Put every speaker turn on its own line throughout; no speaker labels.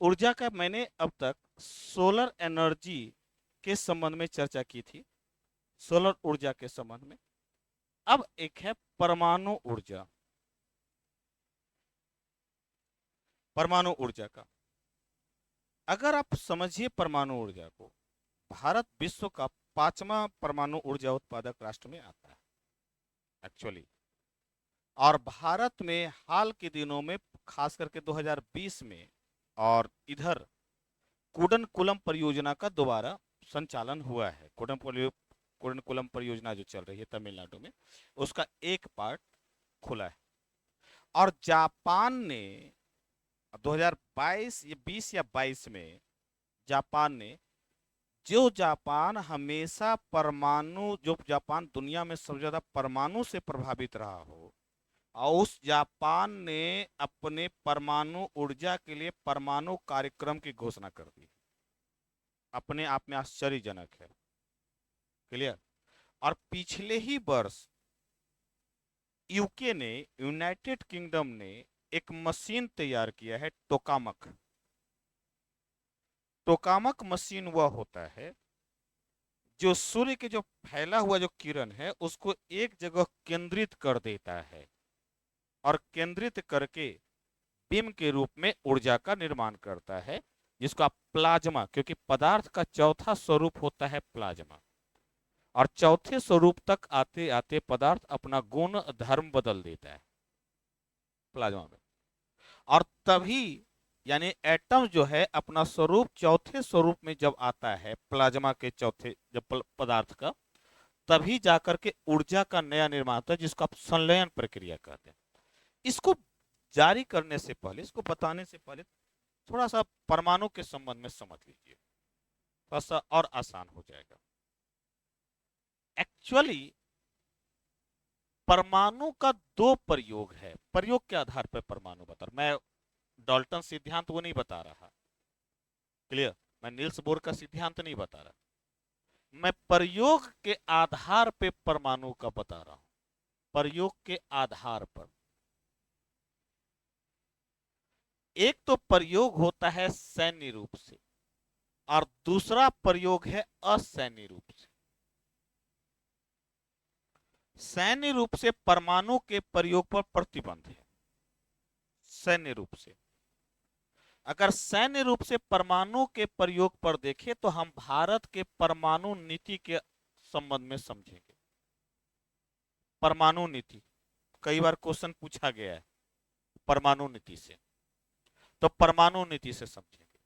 ऊर्जा का मैंने अब तक सोलर एनर्जी के संबंध में चर्चा की थी, सोलर ऊर्जा के संबंध में। अब एक है परमाणु ऊर्जा। परमाणु ऊर्जा का अगर आप समझिए परमाणु ऊर्जा को, भारत विश्व का 5वां परमाणु ऊर्जा उत्पादक राष्ट्र में आता है एक्चुअली। और भारत में हाल के दिनों में, खास करके 2020 में, और इधर कुडनकुलम परियोजना का दोबारा संचालन हुआ है। कुडनकुलम परियोजना जो चल रही है तमिलनाडु में, उसका एक पार्ट खुला है। और जापान ने 2022 या 20 या 22 में, जापान ने, जो जापान हमेशा परमाणु, जो जापान दुनिया में सबसे ज्यादा परमाणु से प्रभावित रहा हो, और उस जापान ने अपने परमाणु ऊर्जा के लिए परमाणु कार्यक्रम की घोषणा कर दी। अपने आप में आश्चर्यजनक है। क्लियर। और पिछले ही वर्ष यूके ने, यूनाइटेड किंगडम ने एक मशीन तैयार किया है, टोकामक। टोकामक मशीन वह होता है जो सूर्य के जो फैला हुआ जो किरण है उसको एक जगह केंद्रित कर देता है, और केंद्रित करके बीम के रूप में ऊर्जा का निर्माण करता है, जिसको आप प्लाज्मा, क्योंकि पदार्थ का चौथा स्वरूप होता है प्लाज्मा, और चौथे स्वरूप तक आते आते पदार्थ अपना गुण धर्म बदल देता है प्लाज्मा में। और तभी, यानी एटम जो है अपना स्वरूप चौथे स्वरूप में जब आता है प्लाज्मा के चौथे जब पदार्थ का, तभी जाकर के ऊर्जा का नया निर्माण होता है, जिसको आप संलयन प्रक्रिया कहते हैं। इसको जारी करने से पहले, इसको बताने से पहले, थोड़ा सा परमाणु के संबंध में समझ लीजिए, थोड़ा सा और आसान हो जाएगा। एक्चुअली परमाणु का दो प्रयोग है। प्रयोग के आधार पर परमाणु बता रहा, मैं डाल्टन सिद्धांत वो नहीं बता रहा। क्लियर। मैं नील्स बोर का सिद्धांत नहीं बता रहा, मैं प्रयोग के आधार पे परमाणु का बता रहा हूं। प्रयोग के आधार पर एक तो प्रयोग होता है सैन्य रूप से, और दूसरा प्रयोग है असैन्य रूप से। सैन्य रूप से परमाणु के प्रयोग पर प्रतिबंध है। सैन्य रूप से, अगर सैन्य रूप से परमाणु के प्रयोग पर देखें तो हम भारत के परमाणु नीति के संबंध में समझेंगे। परमाणु नीति कई बार क्वेश्चन पूछा गया है परमाणु नीति से, तो परमाणु नीति से समझेंगे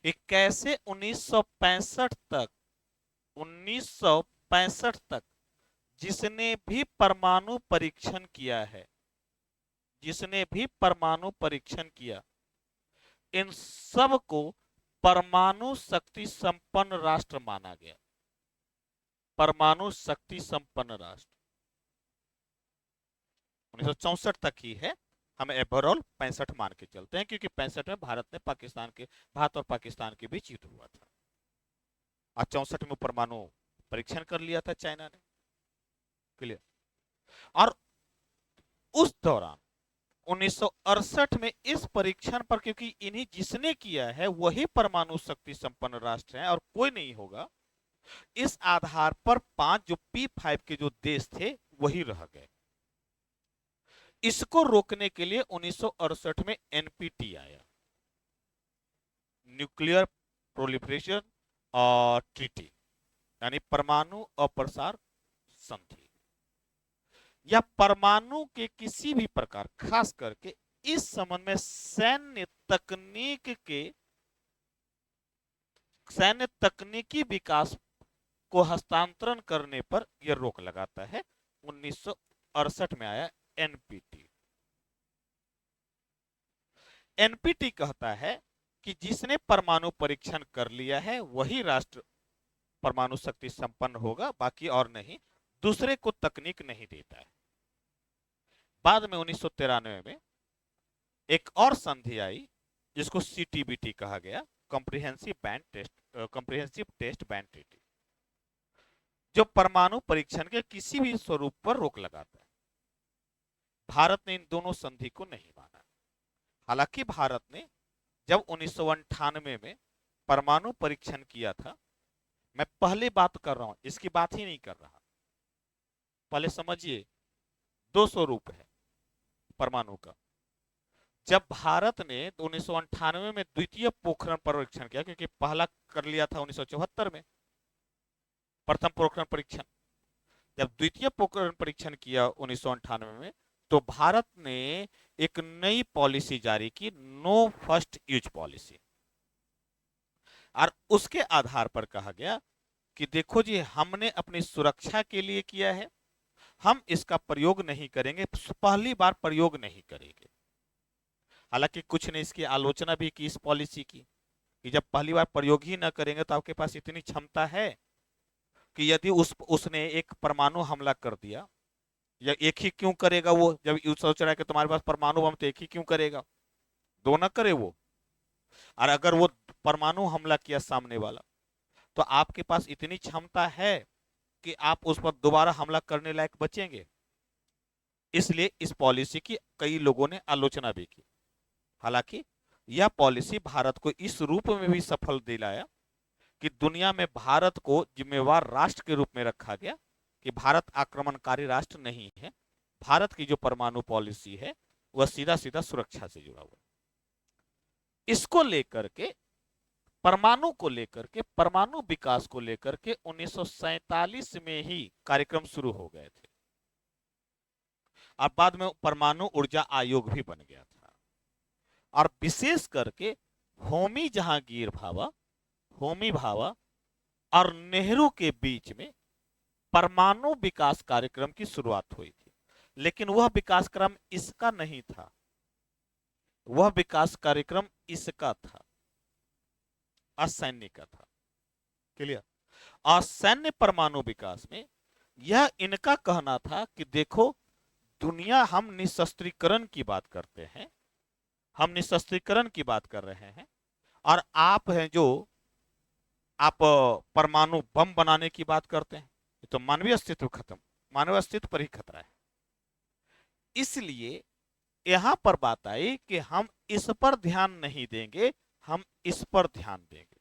कि कैसे 1965 तक, 1965 तक जिसने भी परमाणु परीक्षण किया है, जिसने भी परमाणु परीक्षण किया, इन सब को परमाणु शक्ति संपन्न राष्ट्र माना गया। परमाणु शक्ति संपन्न राष्ट्र 1964 तक ही है। हम ओवरऑल 65 मान के चलते हैं, क्योंकि 65 में भारत और पाकिस्तान के बीच युद्ध हुआ था, और 64 में परमाणु परीक्षण कर लिया था चाइना ने। क्लियर। और उस दौरान 1968 में इस परीक्षण पर, क्योंकि इन्हीं जिसने किया है वही परमाणु शक्ति संपन्न राष्ट्र है और कोई नहीं होगा, इस आधार पर 5 जो P5 के जो देश थे वही रह गए। इसको रोकने के लिए 1968 में एनपीटी आया, न्यूक्लियर प्रोलिफरेशन और ट्रीटी, यानी परमाणु अप्रसार संधि। या परमाणु के किसी भी प्रकार, खास करके इस संबंध में सैन्य तकनीकी विकास को हस्तांतरण करने पर यह रोक लगाता है। 1968 में आया एनपीटी। एनपीटी कहता है कि जिसने परमाणु परीक्षण कर लिया है वही राष्ट्र परमाणु शक्ति संपन्न होगा, बाकी और नहीं, दूसरे को तकनीक नहीं देता है। बाद में 1993 में एक और संधि आई जिसको सीटीबीटी कहा गया, कॉम्प्रिहेंसिव टेस्ट बैन ट्रीटी, जो परमाणु परीक्षण के किसी भी स्वरूप पर रोक लगाता है। भारत ने इन दोनों संधि को नहीं माना। हालांकि भारत ने जब 1998 में परमाणु परीक्षण किया था, मैं पहली बात कर रहा हूं, इसकी बात ही नहीं कर रहा, पहले समझिए 200 रूप है परमाणु का। जब भारत ने 1998 में द्वितीय पोखरण परीक्षण किया, क्योंकि पहला कर लिया था 1974 में प्रथम पोखरण परीक्षण, जब द्वितीय पोखरण परीक्षण किया 1998 में, तो भारत ने एक नई पॉलिसी जारी की, नो फर्स्ट यूज पॉलिसी। और उसके आधार पर कहा गया कि देखो जी, हमने अपनी सुरक्षा के लिए किया है, हम इसका प्रयोग नहीं करेंगे, पहली बार प्रयोग नहीं करेंगे। हालांकि कुछ ने इसकी आलोचना भी की इस पॉलिसी की, कि जब पहली बार प्रयोग ही ना करेंगे तो आपके पास इतनी क्षमता है कि यदि उसने एक परमाणु हमला कर दिया, या एक ही क्यों करेगा वो, जब यू सोच रहा है कि तुम्हारे पास परमाणु बम, तो एक ही क्यों करेगा, दो ना करे वो। और अगर वो परमाणु हमला किया सामने वाला, तो आपके पास इतनी क्षमता है कि आप उस पर दोबारा हमला करने लायक बचेंगे। इसलिए इस पॉलिसी की कई लोगों ने आलोचना भी की। हालांकि यह पॉलिसी भारत को इस रूप में भी सफल दिलाया कि दुनिया में भारत को जिम्मेवार राष्ट्र के रूप में रखा गया, कि भारत आक्रमणकारी राष्ट्र नहीं है, भारत की जो परमाणु पॉलिसी है वह सीधा सीधा सुरक्षा से जुड़ा हुआ है। इसको लेकर के, परमाणु को लेकर के, परमाणु विकास को लेकर के 1947 में ही कार्यक्रम शुरू हो गए थे, और बाद में परमाणु ऊर्जा आयोग भी बन गया था। और विशेष करके होमी जहांगीर भाभा, होमी भाभा और नेहरू के बीच में परमाणु विकास कार्यक्रम की शुरुआत हुई थी। लेकिन वह विकास क्रम इसका नहीं था, वह विकास कार्यक्रम इसका था, असैन्य का था। क्लियर? असैन्य परमाणु विकास में यह इनका कहना था कि देखो, दुनिया, हम निशस्त्रीकरण की बात करते हैं, हम निशस्त्रीकरण की बात कर रहे हैं, और आप हैं जो आप परमाणु बम बनाने की बात करते हैं, तो मानवीय अस्तित्व खत्म, मानव अस्तित्व पर ही खतरा है। इसलिए यहां पर बात आई कि हम इस पर ध्यान नहीं देंगे, हम इस पर ध्यान देंगे।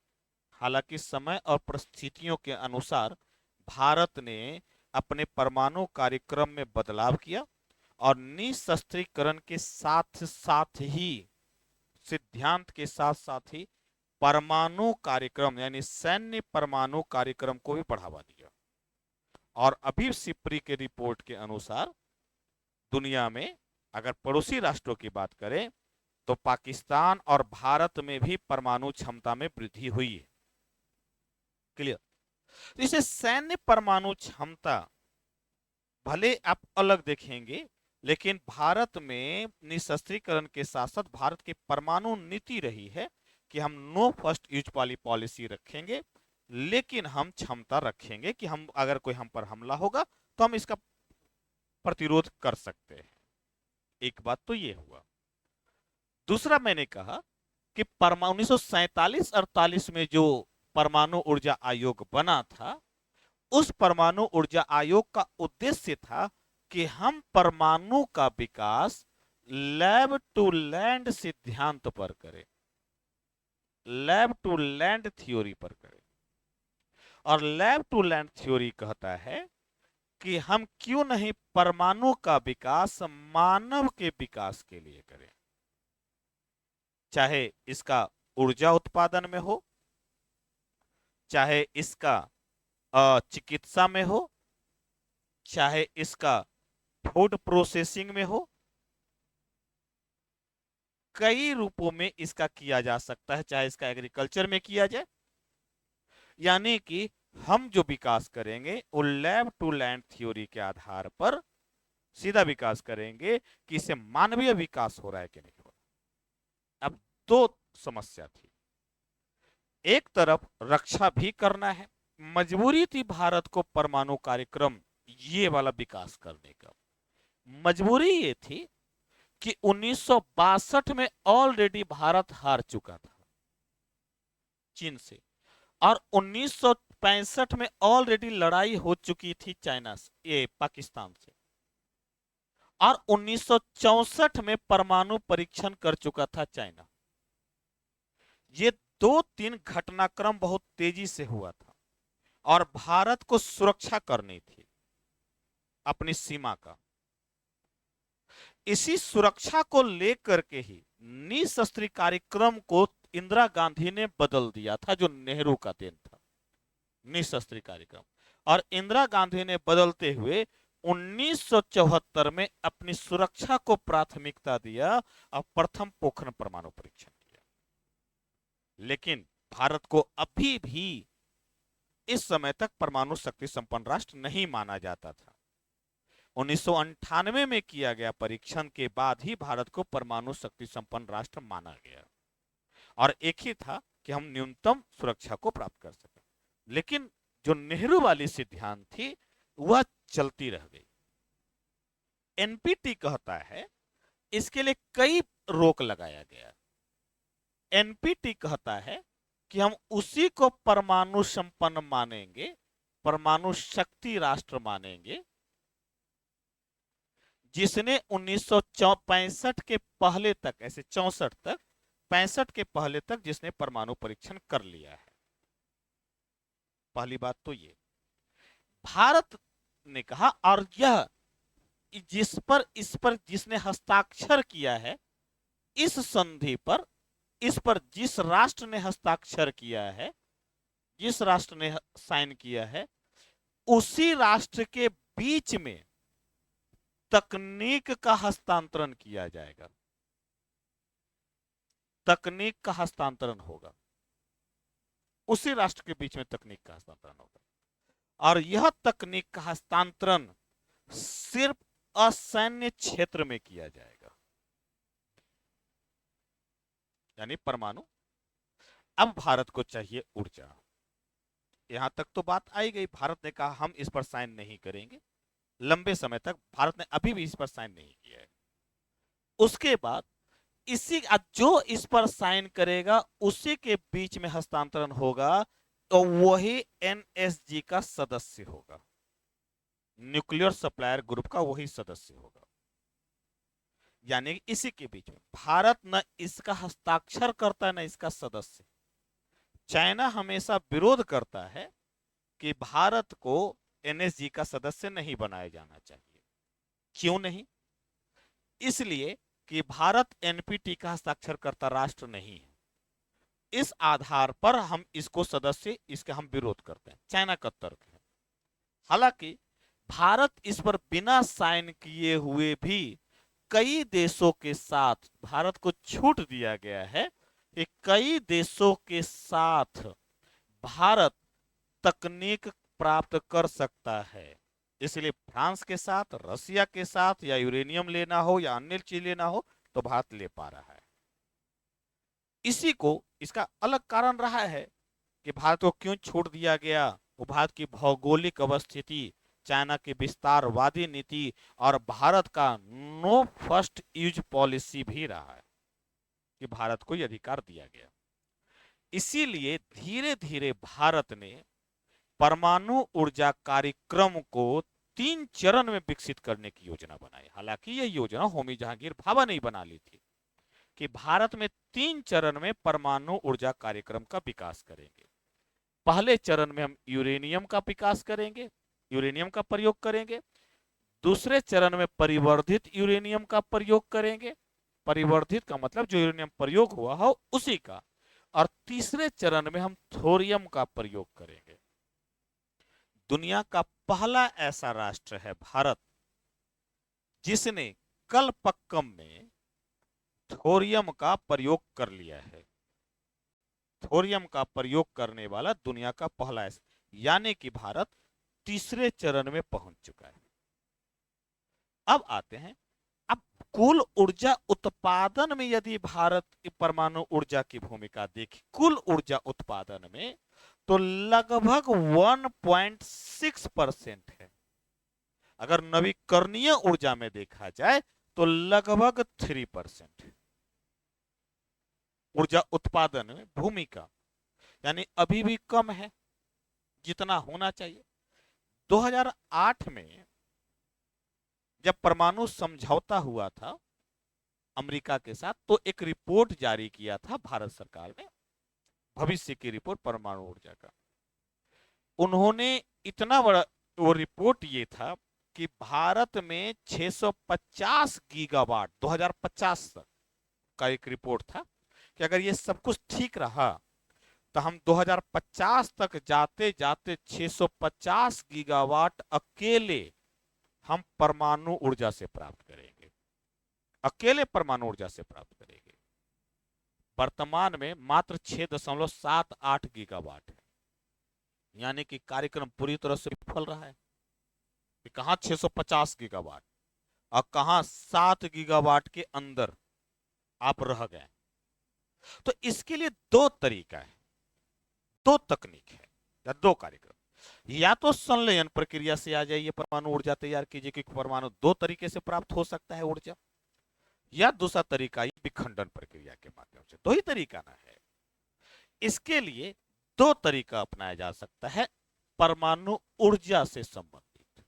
हालांकि समय और परिस्थितियों के अनुसार भारत ने अपने परमाणु कार्यक्रम में बदलाव किया, और निशस्त्रीकरण के साथ साथ ही, सिद्धांत के साथ साथ ही, परमाणु कार्यक्रम यानी सैन्य परमाणु कार्यक्रम को भी बढ़ावा दिया। और अभी सिप्री के रिपोर्ट के अनुसार दुनिया में अगर पड़ोसी राष्ट्रों की बात करें, तो पाकिस्तान और भारत में भी परमाणु क्षमता में वृद्धि हुई है। क्लियर? तो इसे सैन्य परमाणु क्षमता भले आप अलग देखेंगे, लेकिन भारत में निशस्त्रीकरण के साथ साथ भारत की परमाणु नीति रही है कि हम नो फर्स्ट यूज वाली पॉलिसी रखेंगे, लेकिन हम क्षमता रखेंगे कि हम, अगर कोई हम पर हमला होगा तो हम इसका प्रतिरोध कर सकते हैं। एक बात तो ये हुआ। दूसरा, मैंने कहा कि परमाणु 1947-48 में जो परमाणु ऊर्जा आयोग बना था, उस परमाणु ऊर्जा आयोग का उद्देश्य था कि हम परमाणु का विकास लैब टू लैंड सिद्धांत पर करें, लैब टू लैंड थ्योरी पर करें। और लैब टू लैंड थ्योरी कहता है कि हम क्यों नहीं परमाणु का विकास मानव के विकास के लिए करें, चाहे इसका ऊर्जा उत्पादन में हो, चाहे इसका चिकित्सा में हो, चाहे इसका फूड प्रोसेसिंग में हो, कई रूपों में इसका किया जा सकता है, चाहे इसका एग्रीकल्चर में किया जाए। यानी कि हम जो विकास करेंगे वो लैब टू लैंड थ्योरी के आधार पर सीधा विकास करेंगे कि इससे मानवीय विकास हो रहा है कि नहीं हो रहा। अब दो समस्या थी, एक तरफ रक्षा भी करना है, मजबूरी थी भारत को परमाणु कार्यक्रम ये वाला विकास करने का। मजबूरी ये थी कि 1962 में ऑलरेडी भारत हार चुका था चीन से, और 1965 में ऑलरेडी लड़ाई हो चुकी थी चाइना से, ये पाकिस्तान से, और 1964 में परमाणु परीक्षण कर चुका था चाइना। ये 2-3 घटनाक्रम बहुत तेजी से हुआ था और भारत को सुरक्षा करनी थी अपनी सीमा का। इसी सुरक्षा को लेकर के ही निशस्त्रीय कार्यक्रम को इंदिरा गांधी ने बदल दिया था, जो नेहरू का देन था, निशस्त्रीय कार्यक्रम। और इंदिरा गांधी ने बदलते हुए 1974 में अपनी सुरक्षा को प्राथमिकता दिया और प्रथम पोखरण परमाणु परीक्षण किया। लेकिन भारत को अभी भी इस समय तक परमाणु शक्ति संपन्न राष्ट्र नहीं माना जाता था। 1998 में किया गया परीक्षण के बाद ही भारत को परमाणु शक्ति संपन्न राष्ट्र माना गया और एक ही था कि हम न्यूनतम सुरक्षा को प्राप्त कर सकें। लेकिन जो नेहरू वाली सिद्धांत थी वह चलती रह गई। एनपीटी कहता है इसके लिए कई रोक लगाया गया। एनपीटी कहता है कि हम उसी को परमाणु संपन्न मानेंगे, परमाणु शक्ति राष्ट्र मानेंगे, जिसने 1965 के पहले तक, ऐसे 64 तक, 65 के पहले तक जिसने परमाणु परीक्षण कर लिया है। पहली बात तो ये भारत ने कहा, और यह इस पर जिसने हस्ताक्षर किया है इस संधि पर, इस पर जिस राष्ट्र ने हस्ताक्षर किया है, जिस राष्ट्र ने साइन किया है, उसी राष्ट्र के बीच में तकनीक का हस्तांतरण किया जाएगा। तकनीक का हस्तांतरण होगा, उसी राष्ट्र के बीच में तकनीक का हस्तांतरण होगा। और यह तकनीक का हस्तांतरण सिर्फ असैन्य क्षेत्र में किया जाएगा, यानी परमाणु। अब भारत को चाहिए ऊर्जा। यहां तक तो बात आई गई, भारत ने कहा हम इस पर साइन नहीं करेंगे। लंबे समय तक भारत ने अभी भी इस पर साइन नहीं किया है। उसके बाद इसी जो इस पर साइन करेगा उसी के बीच में हस्तांतरण होगा, तो वही एनएसजी का सदस्य होगा, न्यूक्लियर सप्लायर ग्रुप का वही सदस्य होगा। यानी इसी के बीच में भारत न इसका हस्ताक्षर करता है न इसका सदस्य। चाइना हमेशा विरोध करता है कि भारत को एनएसजी का सदस्य नहीं बनाया जाना चाहिए। क्यों नहीं? इसलिए कि भारत एनपीटी का हस्ताक्षर करता राष्ट्र नहीं है। इस आधार पर हम इसको सदस्य, इसका हम विरोध करते हैं, चाइना का तर्क है। हालांकि भारत इस पर बिना साइन किए हुए भी कई देशों के साथ, भारत को छूट दिया गया है कि कई देशों के साथ भारत तकनीक प्राप्त कर सकता है। इसलिए फ्रांस के साथ, रसिया के साथ, या यूरेनियम लेना हो या अन्य चीज लेना हो तो भारत ले पा रहा है। इसी को, इसका अलग कारण रहा है कि भारत को क्यों छोड़ दिया गया। वो भारत की भौगोलिक अवस्थिति, चाइना की विस्तारवादी नीति और भारत का नो फर्स्ट यूज पॉलिसी भी रहा है कि भारत को यह अधिकार दिया गया। इसीलिए धीरे धीरे भारत ने परमाणु ऊर्जा कार्यक्रम को 3 चरण में विकसित करने की योजना बनाई। हालांकि यह योजना होमी जहांगीर भाभा ने बना ली थी कि भारत में 3 चरण में परमाणु ऊर्जा कार्यक्रम का विकास करेंगे। पहले चरण में हम यूरेनियम का विकास करेंगे, यूरेनियम का प्रयोग करेंगे। दूसरे चरण में परिवर्धित यूरेनियम का प्रयोग करेंगे, परिवर्धित का मतलब जो यूरेनियम प्रयोग हुआ हो उसी का। और तीसरे चरण में हम थोरियम का प्रयोग करेंगे। दुनिया का पहला ऐसा राष्ट्र है भारत जिसने कलपक्कम में थोरियम का प्रयोग कर लिया है। थोरियम का प्रयोग करने वाला दुनिया का पहला ऐसा, यानी कि भारत तीसरे चरण में पहुंच चुका है। अब आते हैं, अब कुल ऊर्जा उत्पादन में यदि भारत परमाणु ऊर्जा की भूमिका देखी, कुल ऊर्जा उत्पादन में तो लगभग 1.6% है। अगर नवीकरणीय ऊर्जा में देखा जाए तो लगभग 3% ऊर्जा उत्पादन में भूमिका, यानी अभी भी कम है जितना होना चाहिए। 2008 में जब परमाणु समझौता हुआ था अमेरिका के साथ, तो एक रिपोर्ट जारी किया था भारत सरकार ने भविष्य की रिपोर्ट परमाणु ऊर्जा का। उन्होंने इतना बड़ा वो रिपोर्ट ये था कि भारत में 650 गीगावाट 2050 तक का एक रिपोर्ट था कि अगर ये सब कुछ ठीक रहा तो हम 2050 तक जाते जाते 650 गीगावाट अकेले हम परमाणु ऊर्जा से प्राप्त करेंगे, अकेले परमाणु ऊर्जा से प्राप्त करेंगे। वर्तमान में मात्र 6.78 गीगावाट है, यानी कि कार्यक्रम पूरी तरह से विफल रहा है कि कहां 650 गीगावाट और कहां 7 गीगावाट के अंदर आप रह गए। तो इसके लिए दो तरीका है, दो तकनीक है या दो कार्यक्रम। या तो संलयन प्रक्रिया से आ जाइए, परमाणु ऊर्जा तैयार कीजिए, क्योंकि परमाणु दो तरीके से प्राप्त हो सकता है ऊर्जा। या दूसरा तरीका विखंडन प्रक्रिया के माध्यम से, दो ही तरीका ना है। इसके लिए दो तरीका अपनाया जा सकता है परमाणु ऊर्जा से संबंधित।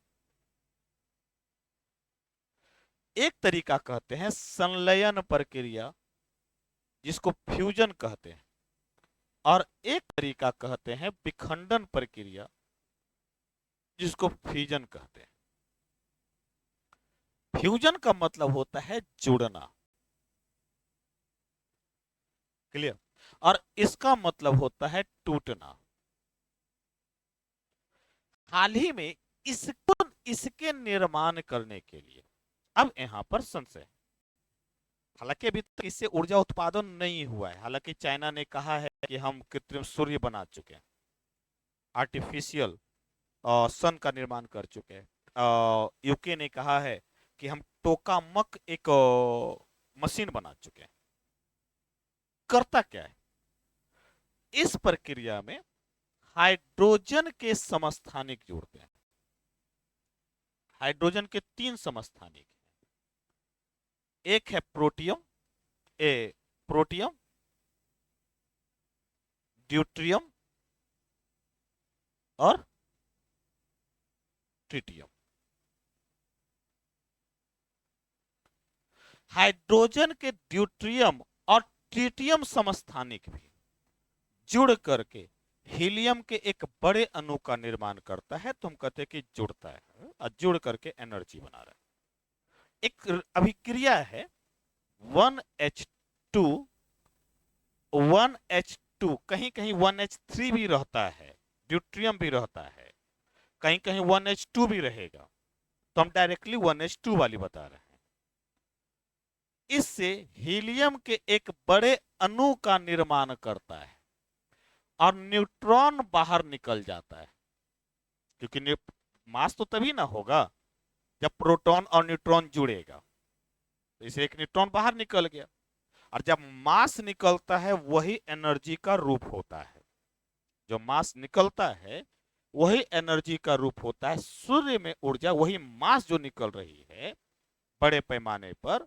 एक तरीका कहते हैं संलयन प्रक्रिया, जिसको फ्यूजन कहते हैं, और एक तरीका कहते हैं विखंडन प्रक्रिया, जिसको फ्यूजन कहते हैं। फ्यूजन का मतलब होता है जुड़ना, क्लियर, और इसका मतलब होता है टूटना। हाल ही में इसके निर्माण करने के लिए अब यहां पर संशय है। हालांकि अभी तक इससे ऊर्जा उत्पादन नहीं हुआ है। हालांकि चाइना ने कहा है कि हम कृत्रिम सूर्य बना चुके हैं, आर्टिफिशियल सन का निर्माण कर चुके हैं। यूके ने कहा है कि हम टोकामक एक मशीन बना चुके हैं। करता क्या है, इस प्रक्रिया में हाइड्रोजन के समस्थानिक जोड़ते हैं। हाइड्रोजन के तीन समस्थानिक, एक है प्रोटियम, ड्यूट्रियम और ट्रिटियम। हाइड्रोजन के ड्यूट्रियम और ट्रिटियम समस्थानिक भी जुड़ करके हीलियम के एक बड़े अणु का निर्माण करता है। तो हम कहते हैं कि जुड़ता है और जुड़ करके एनर्जी बना रहा है। एक अभिक्रिया है 1H2 1H2, कहीं कहीं 1H3 भी रहता है, ड्यूट्रियम भी रहता है, कहीं कहीं 1H2 भी रहेगा। तो हम डायरेक्टली 1H2 वाली बता रहे हैं। इससे हीलियम के एक बड़े अणु का निर्माण करता है और न्यूट्रॉन बाहर निकल जाता है, क्योंकि मास तो तभी ना होगा जब प्रोटॉन और न्यूट्रॉन जुड़ेगा। तो इसे एक न्यूट्रॉन बाहर निकल गया, और जब मास निकलता है वही एनर्जी का रूप होता है। जो मास निकलता है वही एनर्जी का रूप होता है। सूर्य में ऊर्जा वही मास जो निकल रही है बड़े पैमाने पर,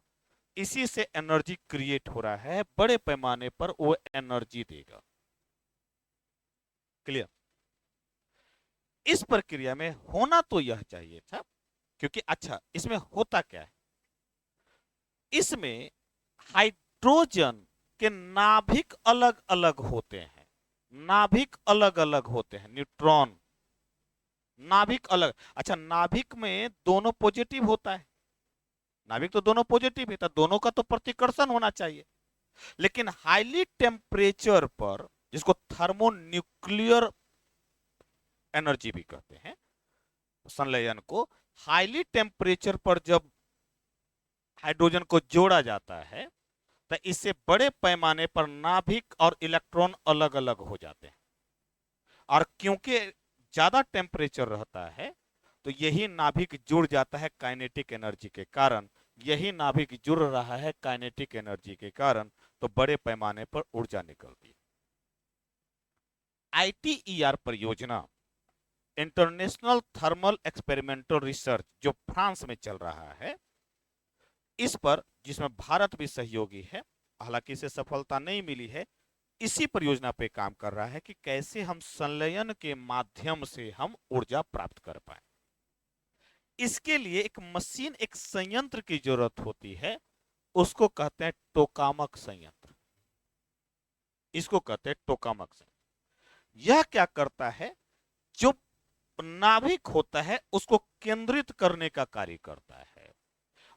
इसी से एनर्जी क्रिएट हो रहा है, बड़े पैमाने पर वो एनर्जी देगा। क्लियर। इस प्रक्रिया में होना तो यह चाहिए था, क्योंकि अच्छा इसमें होता क्या है, इसमें हाइड्रोजन के नाभिक अलग अलग होते हैं। नाभिक अलग अलग होते हैं, न्यूट्रॉन नाभिक अलग। अच्छा, नाभिक में दोनों पॉजिटिव होता है, नाभिक तो दोनों पॉजिटिव है, तो दोनों का तो प्रतिकर्षण होना चाहिए। लेकिन हाईली टेम्परेचर पर, जिसको थर्मोन्यूक्लियर एनर्जी भी कहते हैं, संलयन को हाईली टेम्परेचर पर जब हाइड्रोजन को जोड़ा जाता है तो इससे बड़े पैमाने पर नाभिक और इलेक्ट्रॉन अलग अलग हो जाते हैं। और क्योंकि ज्यादा टेम्परेचर रहता है तो यही नाभिक जुड़ जाता है काइनेटिक एनर्जी के कारण। यही नाभिक जुड़ रहा है काइनेटिक एनर्जी के कारण, तो बड़े पैमाने पर ऊर्जा निकलती है। ITER परियोजना, इंटरनेशनल थर्मल एक्सपेरिमेंटल रिसर्च, जो फ्रांस में चल रहा है, इस पर जिसमें भारत भी सहयोगी है, हालांकि इसे सफलता नहीं मिली है, इसी परियोजना पे काम कर रहा है कि कैसे हम संलयन के माध्यम से हम ऊर्जा प्राप्त कर पाए। इसके लिए एक मशीन, एक संयंत्र की जरूरत होती है, उसको कहते हैं टोकामक संयंत्र। इसको कहते हैं टोकामक संयंत्र। यह क्या करता है, जो नाभिक होता है उसको केंद्रित करने का कार्य करता है,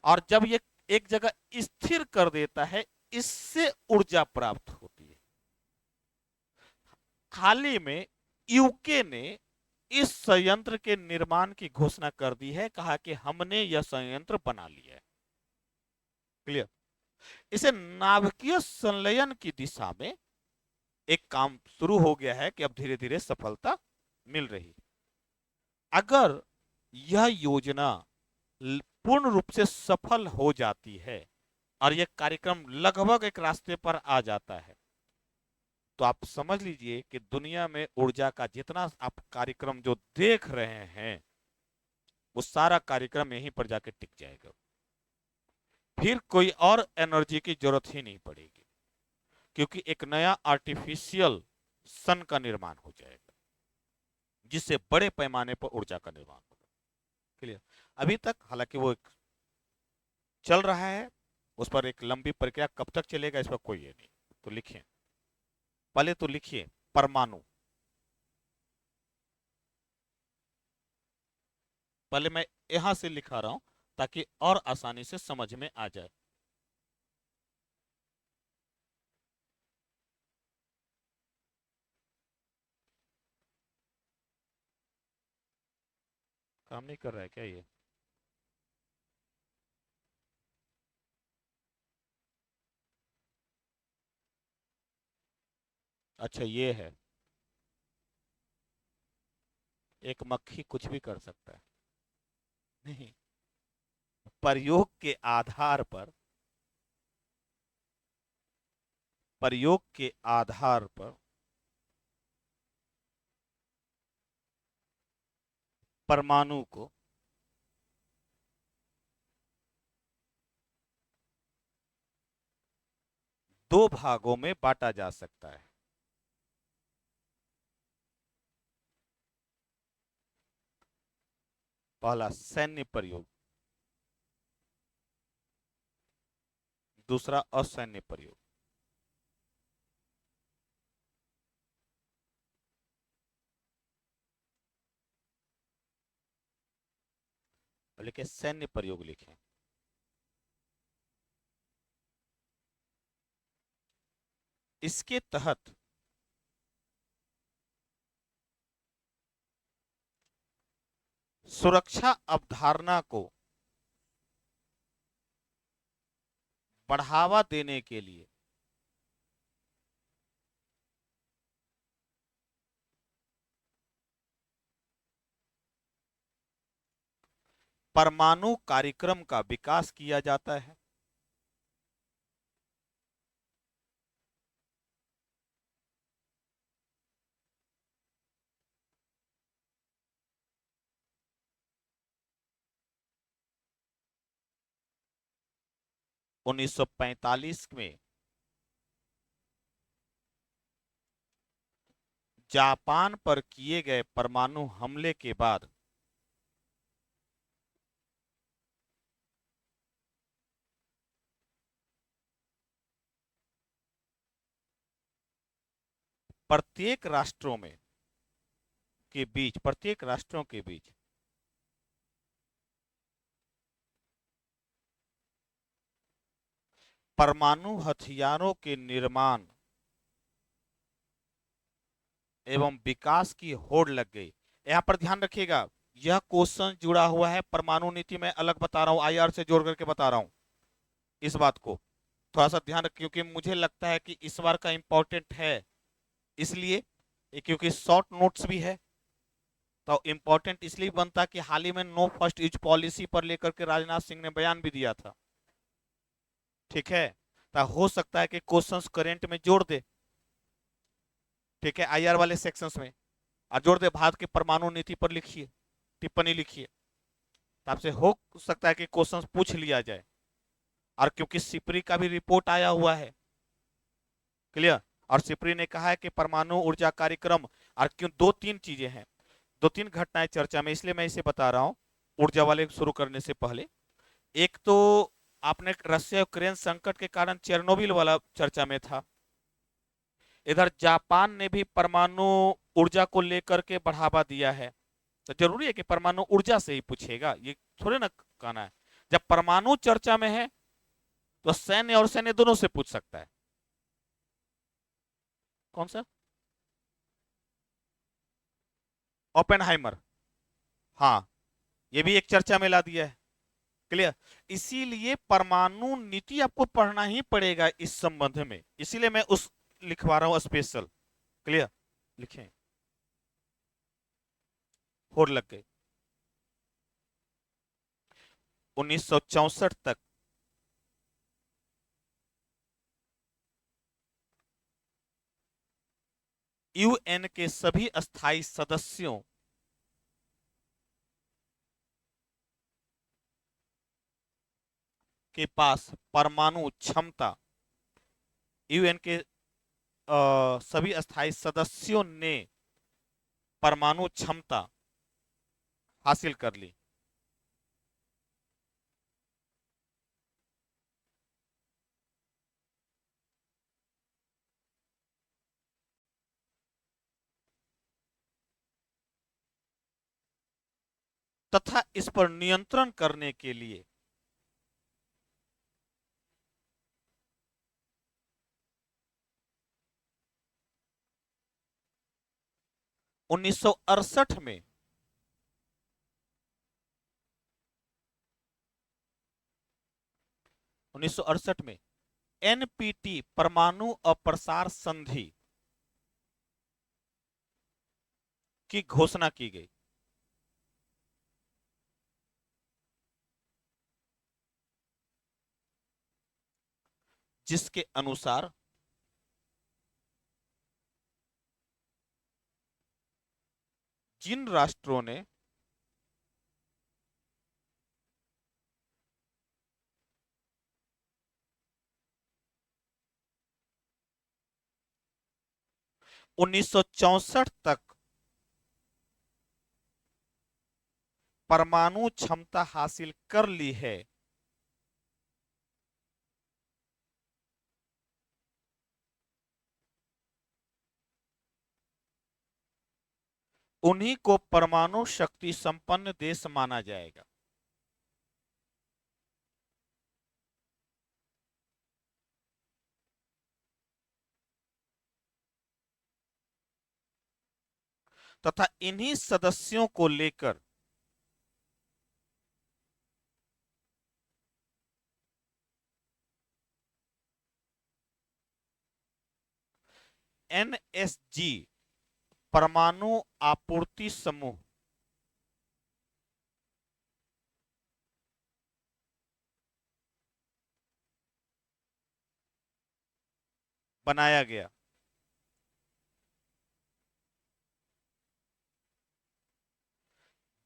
और जब ये एक जगह स्थिर कर देता है, इससे ऊर्जा प्राप्त होती है। हाल ही में यूके ने इस संयंत्र के निर्माण की घोषणा कर दी है, कहा कि हमने यह संयंत्र बना लिया है। क्लियर। इसे नाभिकीय संलयन की दिशा में एक काम शुरू हो गया है कि अब धीरे धीरे सफलता मिल रही है। अगर यह योजना पूर्ण रूप से सफल हो जाती है और यह कार्यक्रम लगभग एक रास्ते पर आ जाता है, तो आप समझ लीजिए कि दुनिया में ऊर्जा का जितना आप कार्यक्रम जो देख रहे हैं, वो सारा कार्यक्रम यहीं पर जाके टिक जाएगा। फिर कोई और एनर्जी की जरूरत ही नहीं पड़ेगी, क्योंकि एक नया आर्टिफिशियल सन का निर्माण हो जाएगा, जिससे बड़े पैमाने पर ऊर्जा का निर्माण होगा। क्लियर। अभी तक हालांकि वो चल रहा है, उस पर एक लंबी प्रक्रिया, कब तक चलेगा इस पर कोई ये नहीं। तो लिखिए, पहले तो लिखिए परमाणु। पहले मैं यहां से लिखा रहा हूं ताकि और आसानी से समझ में आ जाए। काम नहीं कर रहा है क्या ये? अच्छा ये है, एक मक्खी कुछ भी कर सकता है? नहीं, प्रयोग के आधार पर, प्रयोग के आधार पर परमाणु को दो भागों में बांटा जा सकता है। पहला सैन्य प्रयोग, दूसरा असैन्य प्रयोग। लिखे सैन्य प्रयोग लिखें। इसके तहत सुरक्षा अवधारणा को बढ़ावा देने के लिए परमाणु कार्यक्रम का विकास किया जाता है। उन्नीस सौ पैंतालीस में जापान पर किए गए परमाणु हमले के बाद प्रत्येक राष्ट्रों में के बीच, प्रत्येक राष्ट्रों के बीच परमाणु हथियारों के निर्माण एवं विकास की होड़ लग गई। यहां पर ध्यान रखिएगा, यह क्वेश्चन जुड़ा हुआ है परमाणु नीति में, अलग बता रहा हूं, आईआर से जोड़ करके बता रहा हूं इस बात को। थोड़ा सा ध्यान रखिए, क्योंकि मुझे लगता है कि इस बार का इंपॉर्टेंट है, इसलिए क्योंकि शॉर्ट नोट्स भी है, तो इंपॉर्टेंट इसलिए बनता कि हाल ही में नो फर्स्ट यूज पॉलिसी पर लेकर के राजनाथ सिंह ने बयान भी दिया था। ठीक है, तो हो सकता है कि क्वेश्चंस करेंट में जोड़ दे, ठीक है, आईआर वाले सेक्शंस में, और जोड़ दे भारत की परमाणु नीति पर लिखिए, टिप्पणी लिखिए, तो आपसे हो सकता है कि क्वेश्चंस पूछ लिया जाए। और क्योंकि सिपरी का भी रिपोर्ट आया हुआ है, क्लियर, और सिपरी ने कहा है कि परमाणु ऊर्जा कार्यक्रम, और क्यों दो तीन चीजें हैं, दो तीन घटनाएं चर्चा में, इसलिए मैं इसे बता रहा हूं ऊर्जा वाले शुरू करने से पहले। एक तो आपने रशिया यूक्रेन संकट के कारण चेरनोबिल वाला चर्चा में था, इधर जापान ने भी परमाणु ऊर्जा को लेकर के बढ़ावा दिया है। तो जरूरी है कि परमाणु ऊर्जा से ही पूछेगा, ये थोड़े ना कहना है। जब परमाणु चर्चा में है तो सैन्य और सैन्य दोनों से पूछ सकता है। कौन सा? ओपेनहाइमर। हाँ, ये भी एक चर्चा में ला दिया है। क्लियर। इसीलिए परमाणु नीति आपको पढ़ना ही पड़ेगा इस संबंध में, इसीलिए मैं उस लिखवा रहा हूं स्पेशल। क्लियर। लिखें। होड़ लग गई। 1964 तक यूएन के सभी स्थायी सदस्यों के पास परमाणु क्षमता, यूएन के सभी स्थायी सदस्यों ने परमाणु क्षमता हासिल कर ली। तथा इस पर नियंत्रण करने के लिए 1968 में 1968 में एनपीटी परमाणु अप्रसार संधि की घोषणा की गई, जिसके अनुसार जिन राष्ट्रों ने उन्नीस तक परमाणु क्षमता हासिल कर ली है, उन्हीं को परमाणु शक्ति संपन्न देश माना जाएगा। तथा इन्हीं सदस्यों को लेकर एनएसजी परमाणु आपूर्ति समूह बनाया गया,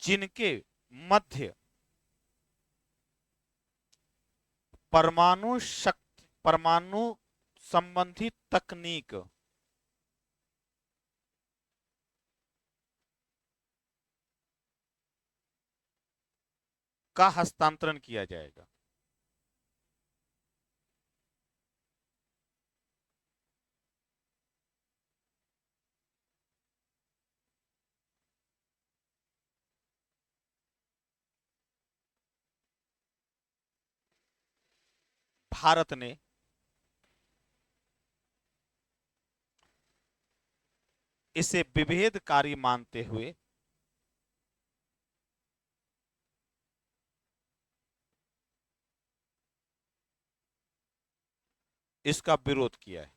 जिनके मध्य परमाणु संबंधी तकनीक का हस्तांतरण किया जाएगा। भारत ने इसे विभेदकारी मानते हुए इसका विरोध किया है।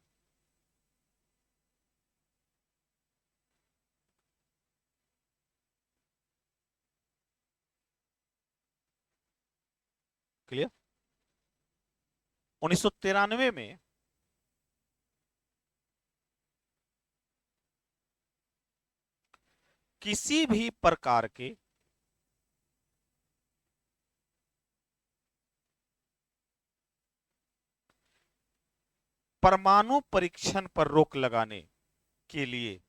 क्लियर। 1993 में किसी भी प्रकार के परमाणु परीक्षण पर रोक लगाने के लिए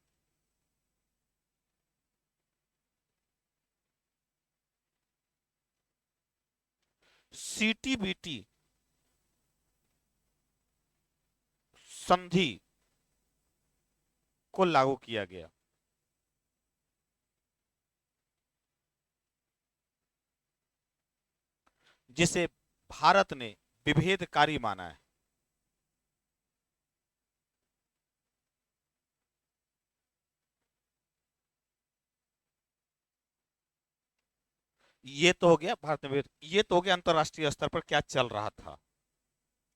सीटीबीटी संधि को लागू किया गया। जिसे भारत ने विभेदकारी माना है। ये तो हो गया भारत में ये तो हो गया अंतरराष्ट्रीय स्तर पर क्या चल रहा था।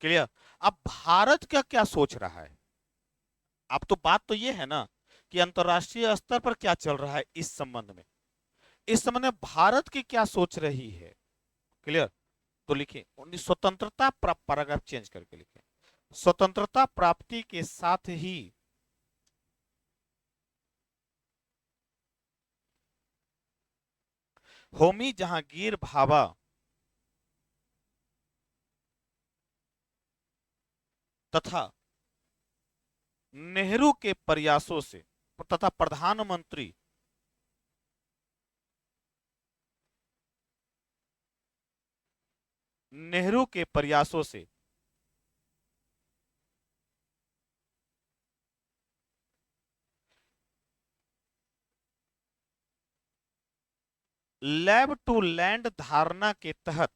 क्लियर। अब भारत का क्या सोच रहा है। अब तो बात तो ये है ना कि अंतरराष्ट्रीय स्तर पर क्या चल रहा है इस संबंध में। इस संबंध में भारत की क्या सोच रही है। क्लियर। तो लिखिए स्वतंत्रता पैराग्राफ चेंज करके लिखे स्वतंत्रता प्राप्ति के साथ ही होमी जहांगीर भाभा तथा नेहरू के प्रयासों से तथा प्रधानमंत्री नेहरू के प्रयासों से लैब टू लैंड धारणा के तहत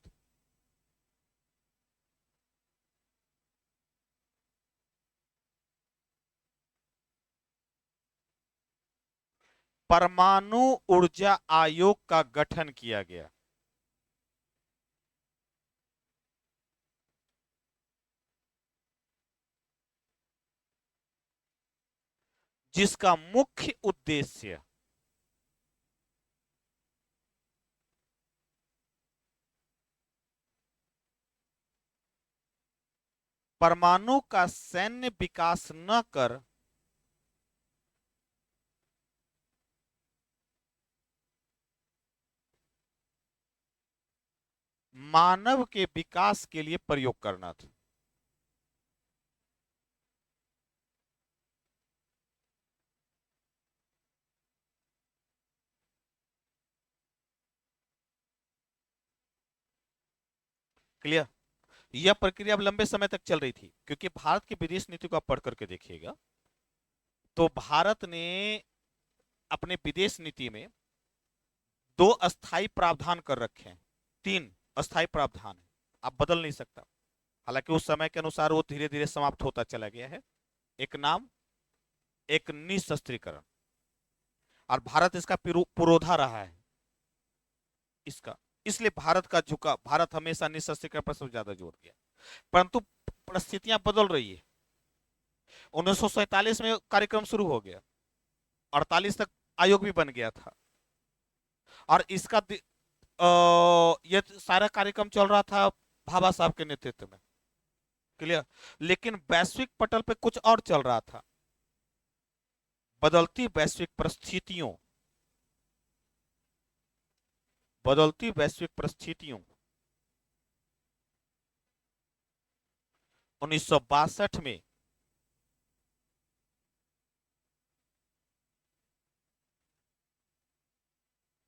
परमाणु ऊर्जा आयोग का गठन किया गया। जिसका मुख्य उद्देश्य परमाणु का सैन्य विकास न कर मानव के विकास के लिए प्रयोग करना था। क्लियर। यह प्रक्रिया अब लंबे समय तक चल रही थी क्योंकि भारत की विदेश नीति को आप पढ़ करके देखिएगा तो भारत ने अपने विदेश नीति में 2 अस्थाई प्रावधान कर रखे हैं। 3 अस्थाई प्रावधान है। आप बदल नहीं सकता। हालांकि उस समय के अनुसार वो धीरे धीरे समाप्त होता चला गया है। एक नाम एक निशस्त्रीकरण और भारत इसका पुरोधा रहा है इसका। इसलिए भारत का झुका भारत हमेशा निशस्त्रीकरण पर सबसे ज्यादा जोर दिया। परंतु परिस्थितियां बदल रही है। 1947 में कार्यक्रम शुरू हो गया। 48 तक आयोग भी बन गया था और इसका ये सारा कार्यक्रम चल रहा था भाभा साहब के नेतृत्व में। क्लियर। लेकिन वैश्विक पटल पे कुछ और चल रहा था। बदलती वैश्विक परिस्थितियों बदलती वैश्विक परिस्थितियों 1962 में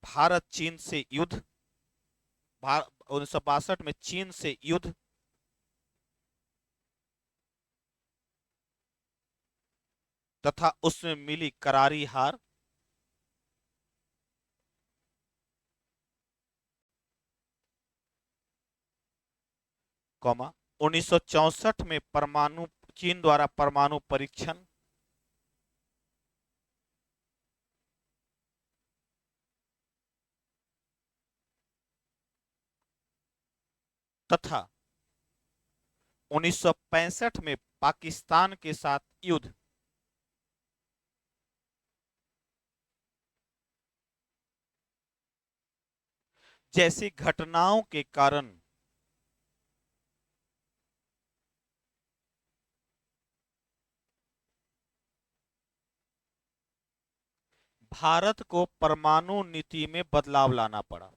भारत चीन से युद्ध 1962 में चीन से युद्ध तथा उसमें मिली करारी हार कौमा 1964 में परमाणु चीन द्वारा परमाणु परीक्षण तथा 1965 में पाकिस्तान के साथ युद्ध जैसी घटनाओं के कारण भारत को परमाणु नीति में बदलाव लाना पड़ा।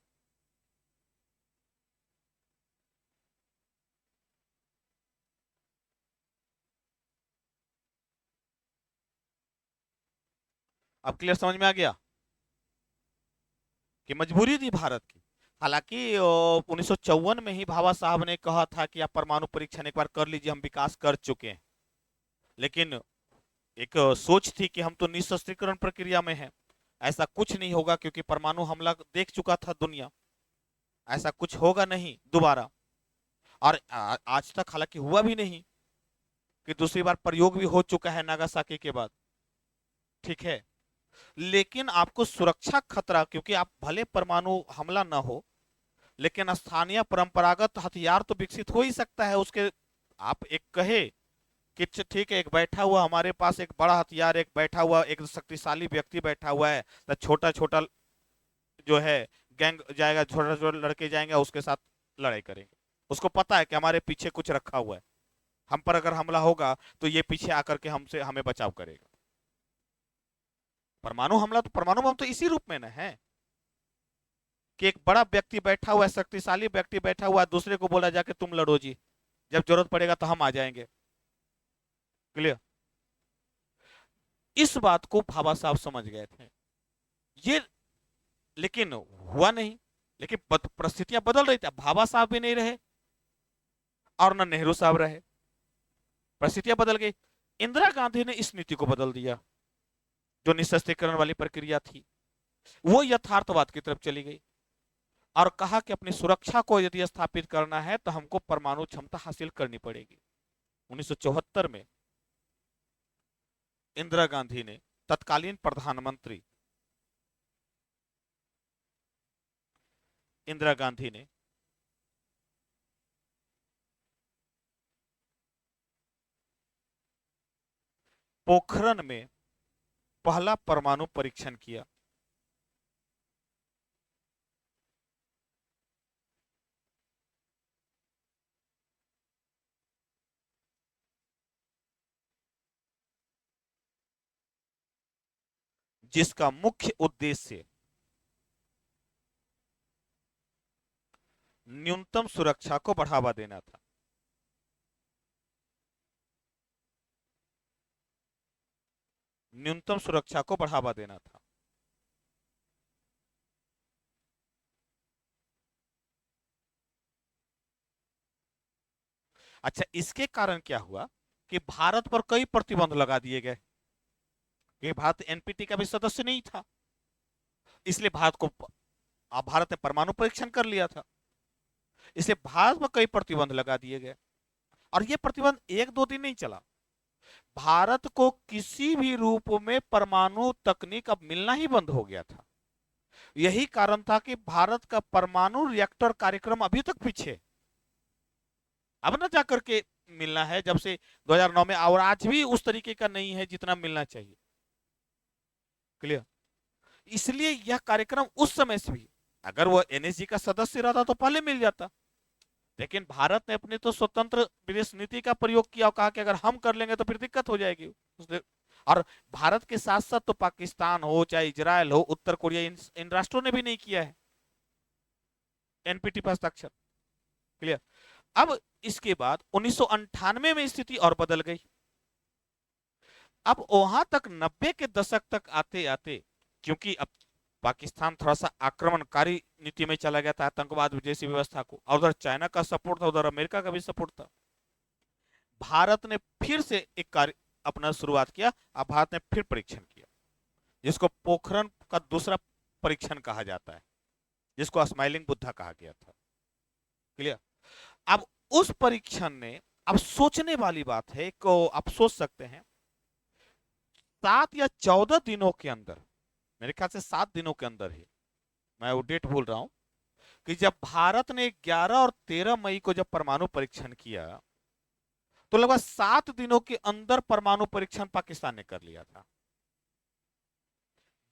अब क्लियर समझ में आ गया कि मजबूरी थी भारत की। हालांकि 1954 में ही भाभा साहब ने कहा था कि आप परमाणु परीक्षण एक बार कर लीजिए, हम विकास कर चुके हैं। लेकिन एक सोच थी कि हम तो निशस्त्रीकरण प्रक्रिया में हैं, ऐसा कुछ नहीं होगा क्योंकि परमाणु हमला देख चुका था दुनिया, ऐसा कुछ होगा नहीं दोबारा। और आज तक हालांकि हुआ भी नहीं, कि दूसरी बार प्रयोग भी हो चुका है नागासाकी के बाद, ठीक है। लेकिन आपको सुरक्षा खतरा, क्योंकि आप भले परमाणु हमला ना हो, लेकिन स्थानीय परंपरागत हथियार तो विकसित हो ही सकता है उसके। आप एक कहे कि ठीक है, एक बैठा हुआ हमारे पास एक बड़ा हथियार, एक बैठा हुआ एक शक्तिशाली व्यक्ति बैठा हुआ है, तो छोटा छोटा जो है गैंग जाएगा, छोटा छोटा लड़के जाएंगे उसके साथ लड़ाई करेंगे। उसको पता है कि हमारे पीछे कुछ रखा हुआ है, हम पर अगर हमला होगा तो ये पीछे आकर के हमसे हमें बचाव करेगा। परमाणु हमला तो परमाणु बम तो इसी रूप में ना है, कि एक बड़ा व्यक्ति बैठा हुआ है, शक्तिशाली व्यक्ति बैठा हुआ है, दूसरे को बोला जाके तुम लड़ो जी, जब जरूरत पड़ेगा तो हम आ जाएंगे। क्लियर। इस बात को भाभा साहब समझ गए थे ये, लेकिन हुआ नहीं। लेकिन परिस्थितियां बदल रही थी, भाभा साहब भी नहीं रहे और न नेहरू साहब रहे, परिस्थितियां बदल गई। इंदिरा गांधी ने इस नीति को बदल दिया, जो निशस्त्रीकरण वाली प्रक्रिया थी वो यथार्थवाद की तरफ चली गई, और कहा कि अपनी सुरक्षा को यदि स्थापित करना है तो हमको परमाणु क्षमता हासिल करनी पड़ेगी। 1974 में इंदिरा गांधी ने, तत्कालीन प्रधानमंत्री इंदिरा गांधी ने पोखरण में पहला परमाणु परीक्षण किया। जिसका मुख्य उद्देश्य न्यूनतम सुरक्षा को बढ़ावा देना था। न्यूनतम सुरक्षा को बढ़ावा देना था। अच्छा, इसके कारण क्या हुआ कि भारत पर कई प्रतिबंध लगा दिए गए, कि भारत एनपीटी का भी सदस्य नहीं था, इसलिए भारत ने परमाणु परीक्षण कर लिया था, इसलिए भारत पर कई प्रतिबंध लगा दिए गए। और ये प्रतिबंध एक दो दिन नहीं चला, भारत को किसी भी रूप में परमाणु तकनीक अब मिलना ही बंद हो गया था। यही कारण था कि भारत का परमाणु रिएक्टर कार्यक्रम अभी तक पीछे, अब ना जाकर के मिलना है जब से 2009 में, और आज भी उस तरीके का नहीं है जितना मिलना चाहिए। क्लियर। इसलिए यह कार्यक्रम उस समय से भी, अगर वो एनएसजी का सदस्य रहता तो पहले मिल जाता, लेकिन भारत ने अपनी तो स्वतंत्र विदेश नीति का प्रयोग किया और कहा कि अगर हम कर लेंगे तो फिर दिक्कत हो जाएगी। और भारत के साथ साथ तो पाकिस्तान हो, चाहे इजराइल हो, उत्तर कोरिया, इन राष्ट्रों ने भी नहीं किया है एनपीटी पर हस्ताक्षर। क्लियर। अब इसके बाद 1998 में स्थिति और बदल गई। अब वहां तक 90 के दशक तक आते आते, क्योंकि अब पाकिस्तान थोड़ा सा आक्रमणकारी नीति में चला गया था, आतंकवाद जैसी व्यवस्था को, और उधर चाइना का सपोर्ट था, उधर अमेरिका का भी सपोर्ट था। भारत ने फिर से एक कार्य अपना शुरुआत किया। अब भारत ने फिर परीक्षण किया, जिसको पोखरण का दूसरा परीक्षण कहा जाता है, जिसको स्माइलिंग बुद्धा कहा गया था। क्लियर। अब उस परीक्षण ने, अब सोचने वाली बात है को आप सोच सकते हैं, 7 या 14 दिनों के अंदर, मेरे ख्याल से 7 दिनों के अंदर ही, मैं वो डेट भूल रहा हूं, कि जब भारत ने 11 और 13 मई को जब परमाणु परीक्षण किया, तो लगभग 7 दिनों के अंदर परमाणु परीक्षण पाकिस्तान ने कर लिया था।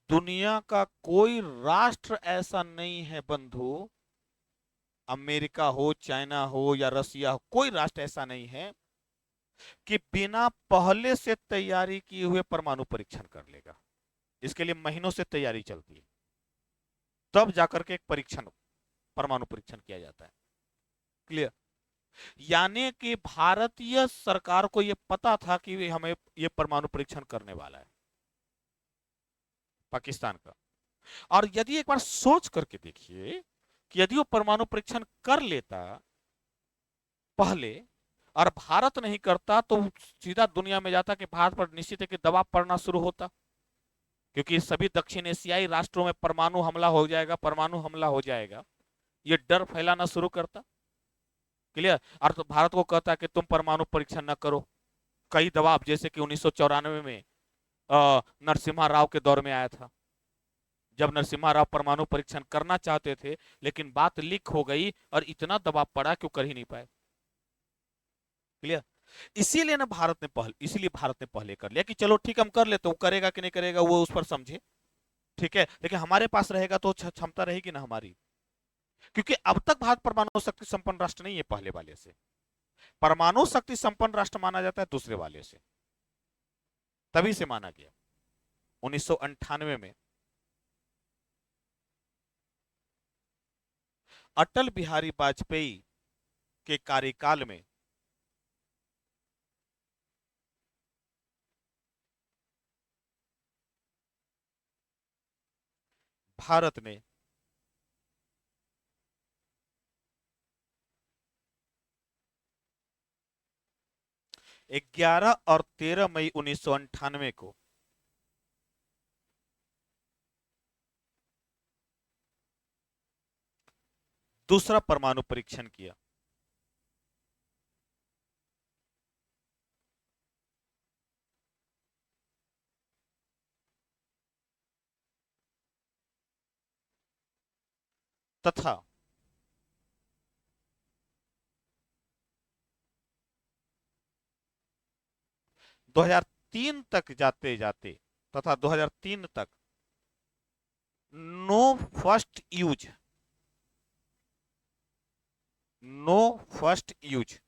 दुनिया का कोई राष्ट्र ऐसा नहीं है बंधु, अमेरिका हो, चाइना हो या रसिया हो, कोई राष्ट्र ऐसा नहीं है कि बिना पहले से तैयारी किए हुए परमाणु परीक्षण कर लेगा। इसके लिए महीनों से तैयारी चलती है, तब जाकर के एक परीक्षण, परमाणु परीक्षण किया जाता है। क्लियर। यानी कि भारतीय सरकार को यह पता था कि हमें यह परमाणु परीक्षण करने वाला है पाकिस्तान का। और यदि एक बार सोच करके देखिए कि यदि वो परमाणु परीक्षण कर लेता पहले, और भारत नहीं करता तो सीधा दुनिया में जाता कि भारत पर निश्चित है कि दबाव पड़ना शुरू होता, क्योंकि सभी दक्षिण एशियाई राष्ट्रों में परमाणु हमला हो जाएगा, परमाणु हमला हो जाएगा, ये डर फैलाना शुरू करता। क्लियर। और तो भारत को कहता कि तुम परमाणु परीक्षण न करो। कई दबाव, जैसे कि 1994 में नरसिम्हा राव के दौर में आया था, जब नरसिम्हा राव परमाणु परीक्षण करना चाहते थे, लेकिन बात लीक हो गई और इतना दबाव पड़ा कि वो कर ही नहीं पाए। क्लियर। इसीलिए ना भारत ने पहले, इसीलिए भारत ने पहले कर लिया कि चलो ठीक हम कर लेते, वो करेगा कि नहीं करेगा वो उस पर समझे, ठीक है, लेकिन हमारे पास रहेगा तो क्षमता रहेगी ना हमारी। क्योंकि अब तक भारत परमाणु शक्ति संपन्न राष्ट्र नहीं है पहले वाले से, परमाणु शक्ति संपन्न राष्ट्र माना जाता है दूसरे वाले से, तभी से माना गया 1998 में। अटल बिहारी वाजपेयी के कार्यकाल में भारत ने 11 और 13 मई 1998 को दूसरा परमाणु परीक्षण किया। तथा 2003 तक जाते जाते, तथा 2003 तक no first use, no first use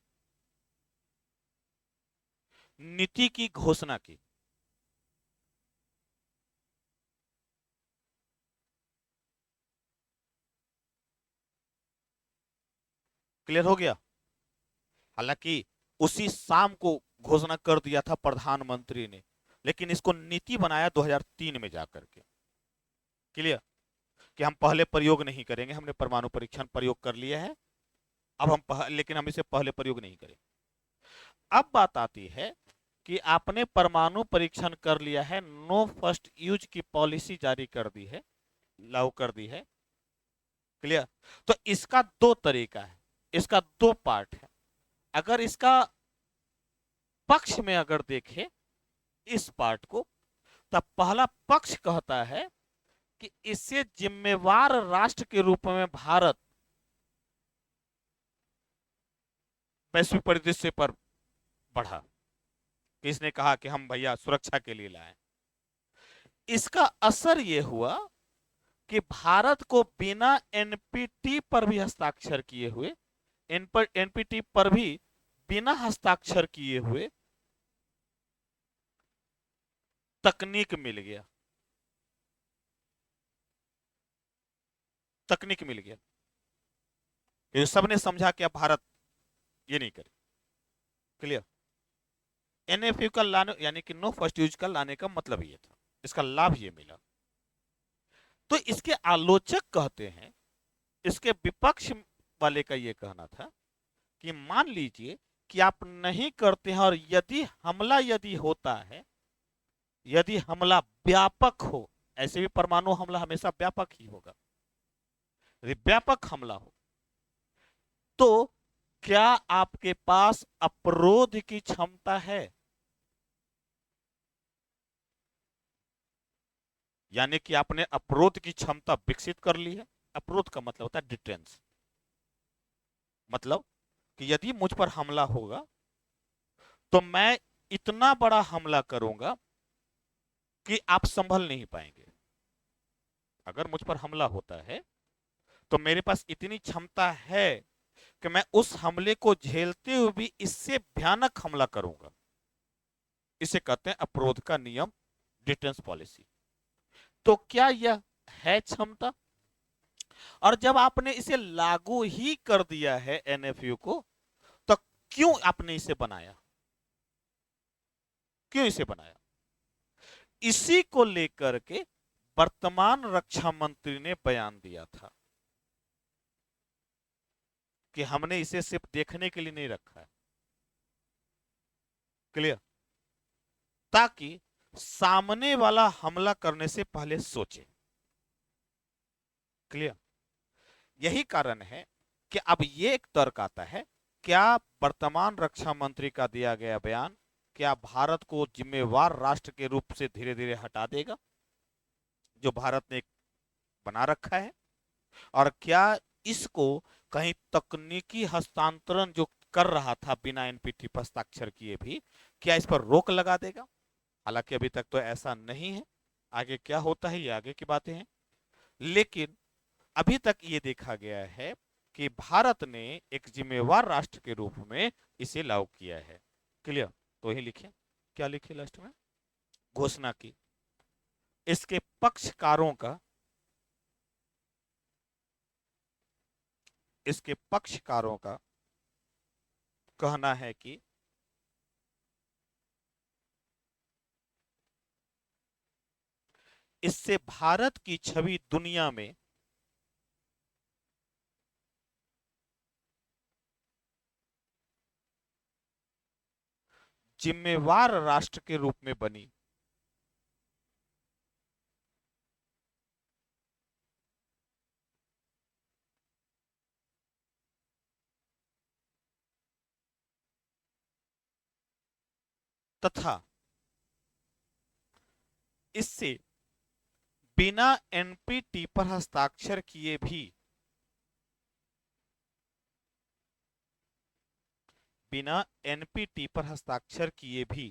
नीति की घोषणा की। क्लियर हो गया। हालांकि उसी शाम को घोषणा कर दिया था प्रधानमंत्री ने, लेकिन इसको नीति बनाया 2003 में जाकर के। क्लियर। कि हम पहले प्रयोग नहीं करेंगे, हमने परमाणु परीक्षण प्रयोग कर लिया है, अब लेकिन हम इसे पहले प्रयोग नहीं करेंगे। अब बात आती है कि आपने परमाणु परीक्षण कर लिया है, नो फर्स्ट यूज की पॉलिसी जारी कर दी है, लागू कर दी है। क्लियर। तो इसका दो तरीका है, इसका दो पार्ट है। अगर इसका पक्ष में अगर देखें इस पार्ट को, तब पहला पक्ष कहता है कि इससे जिम्मेवार राष्ट्र के रूप में भारत वैश्विक परिदृश्य पर बढ़ा। किसने कहा कि हम भैया सुरक्षा के लिए लाए। इसका असर यह हुआ कि भारत को बिना एनपीटी पर भी हस्ताक्षर किए हुए, एनपीटी पर भी बिना हस्ताक्षर किए हुए तकनीक मिल गया, तकनीक मिल गया। ये सबने समझा कि अब भारत ये नहीं करे। क्लियर। एनएफयू का लाने, यानी कि नो फर्स्ट यूज का लाने का मतलब ये था, इसका लाभ ये मिला। तो इसके आलोचक कहते हैं, इसके विपक्ष वाले का ये कहना था कि मान लीजिए कि आप नहीं करते हैं, और यदि होता है, यदि हमला व्यापक हो, ऐसे भी परमाणु हमला हमेशा व्यापक ही होगा, यदि व्यापक हमला हो, तो क्या आपके पास अवरोध की क्षमता है? यानी कि आपने अवरोध की क्षमता विकसित कर ली है। अवरोध का मतलब होता है डिटेंस, मतलब कि यदि मुझ पर हमला होगा तो मैं इतना बड़ा हमला करूंगा कि आप संभल नहीं पाएंगे। अगर मुझ पर हमला होता है तो मेरे पास इतनी क्षमता है कि मैं उस हमले को झेलते हुए भी इससे भयानक हमला करूंगा। इसे कहते हैं अवरोध का नियम, डिटेंस पॉलिसी। तो क्या यह है क्षमता? और जब आपने इसे लागू ही कर दिया है एनएफयू को, तो क्यों आपने इसे बनाया, क्यों इसे बनाया? इसी को लेकर के वर्तमान रक्षा मंत्री ने बयान दिया था कि हमने इसे सिर्फ देखने के लिए नहीं रखा है, क्लियर? ताकि सामने वाला हमला करने से पहले सोचे। क्लियर? यही कारण है कि अब ये एक तर्क आता है, क्या वर्तमान रक्षा मंत्री का दिया गया बयान क्या भारत को जिम्मेवार राष्ट्र के रूप से धीरे धीरे हटा देगा जो भारत ने बना रखा है, और क्या इसको कहीं तकनीकी हस्तांतरण जो कर रहा था बिना एनपीटी पर हस्ताक्षर किए भी, क्या इस पर रोक लगा देगा? हालांकि अभी तक तो ऐसा नहीं है, आगे क्या होता है ये आगे की बातें हैं। लेकिन अभी तक ये देखा गया है कि भारत ने एक जिम्मेवार राष्ट्र के रूप में इसे लागू किया है। क्लियर? तो ही लिखे, क्या लिखे लास्ट में? घोषणा की। इसके पक्षकारों का इसके पक्षकारों का कहना है कि इससे भारत की छवि दुनिया में जिम्मेवार राष्ट्र के रूप में बनी। तथा इससे बिना एनपीटी पर हस्ताक्षर किए भी बिना एनपीटी पर हस्ताक्षर किए भी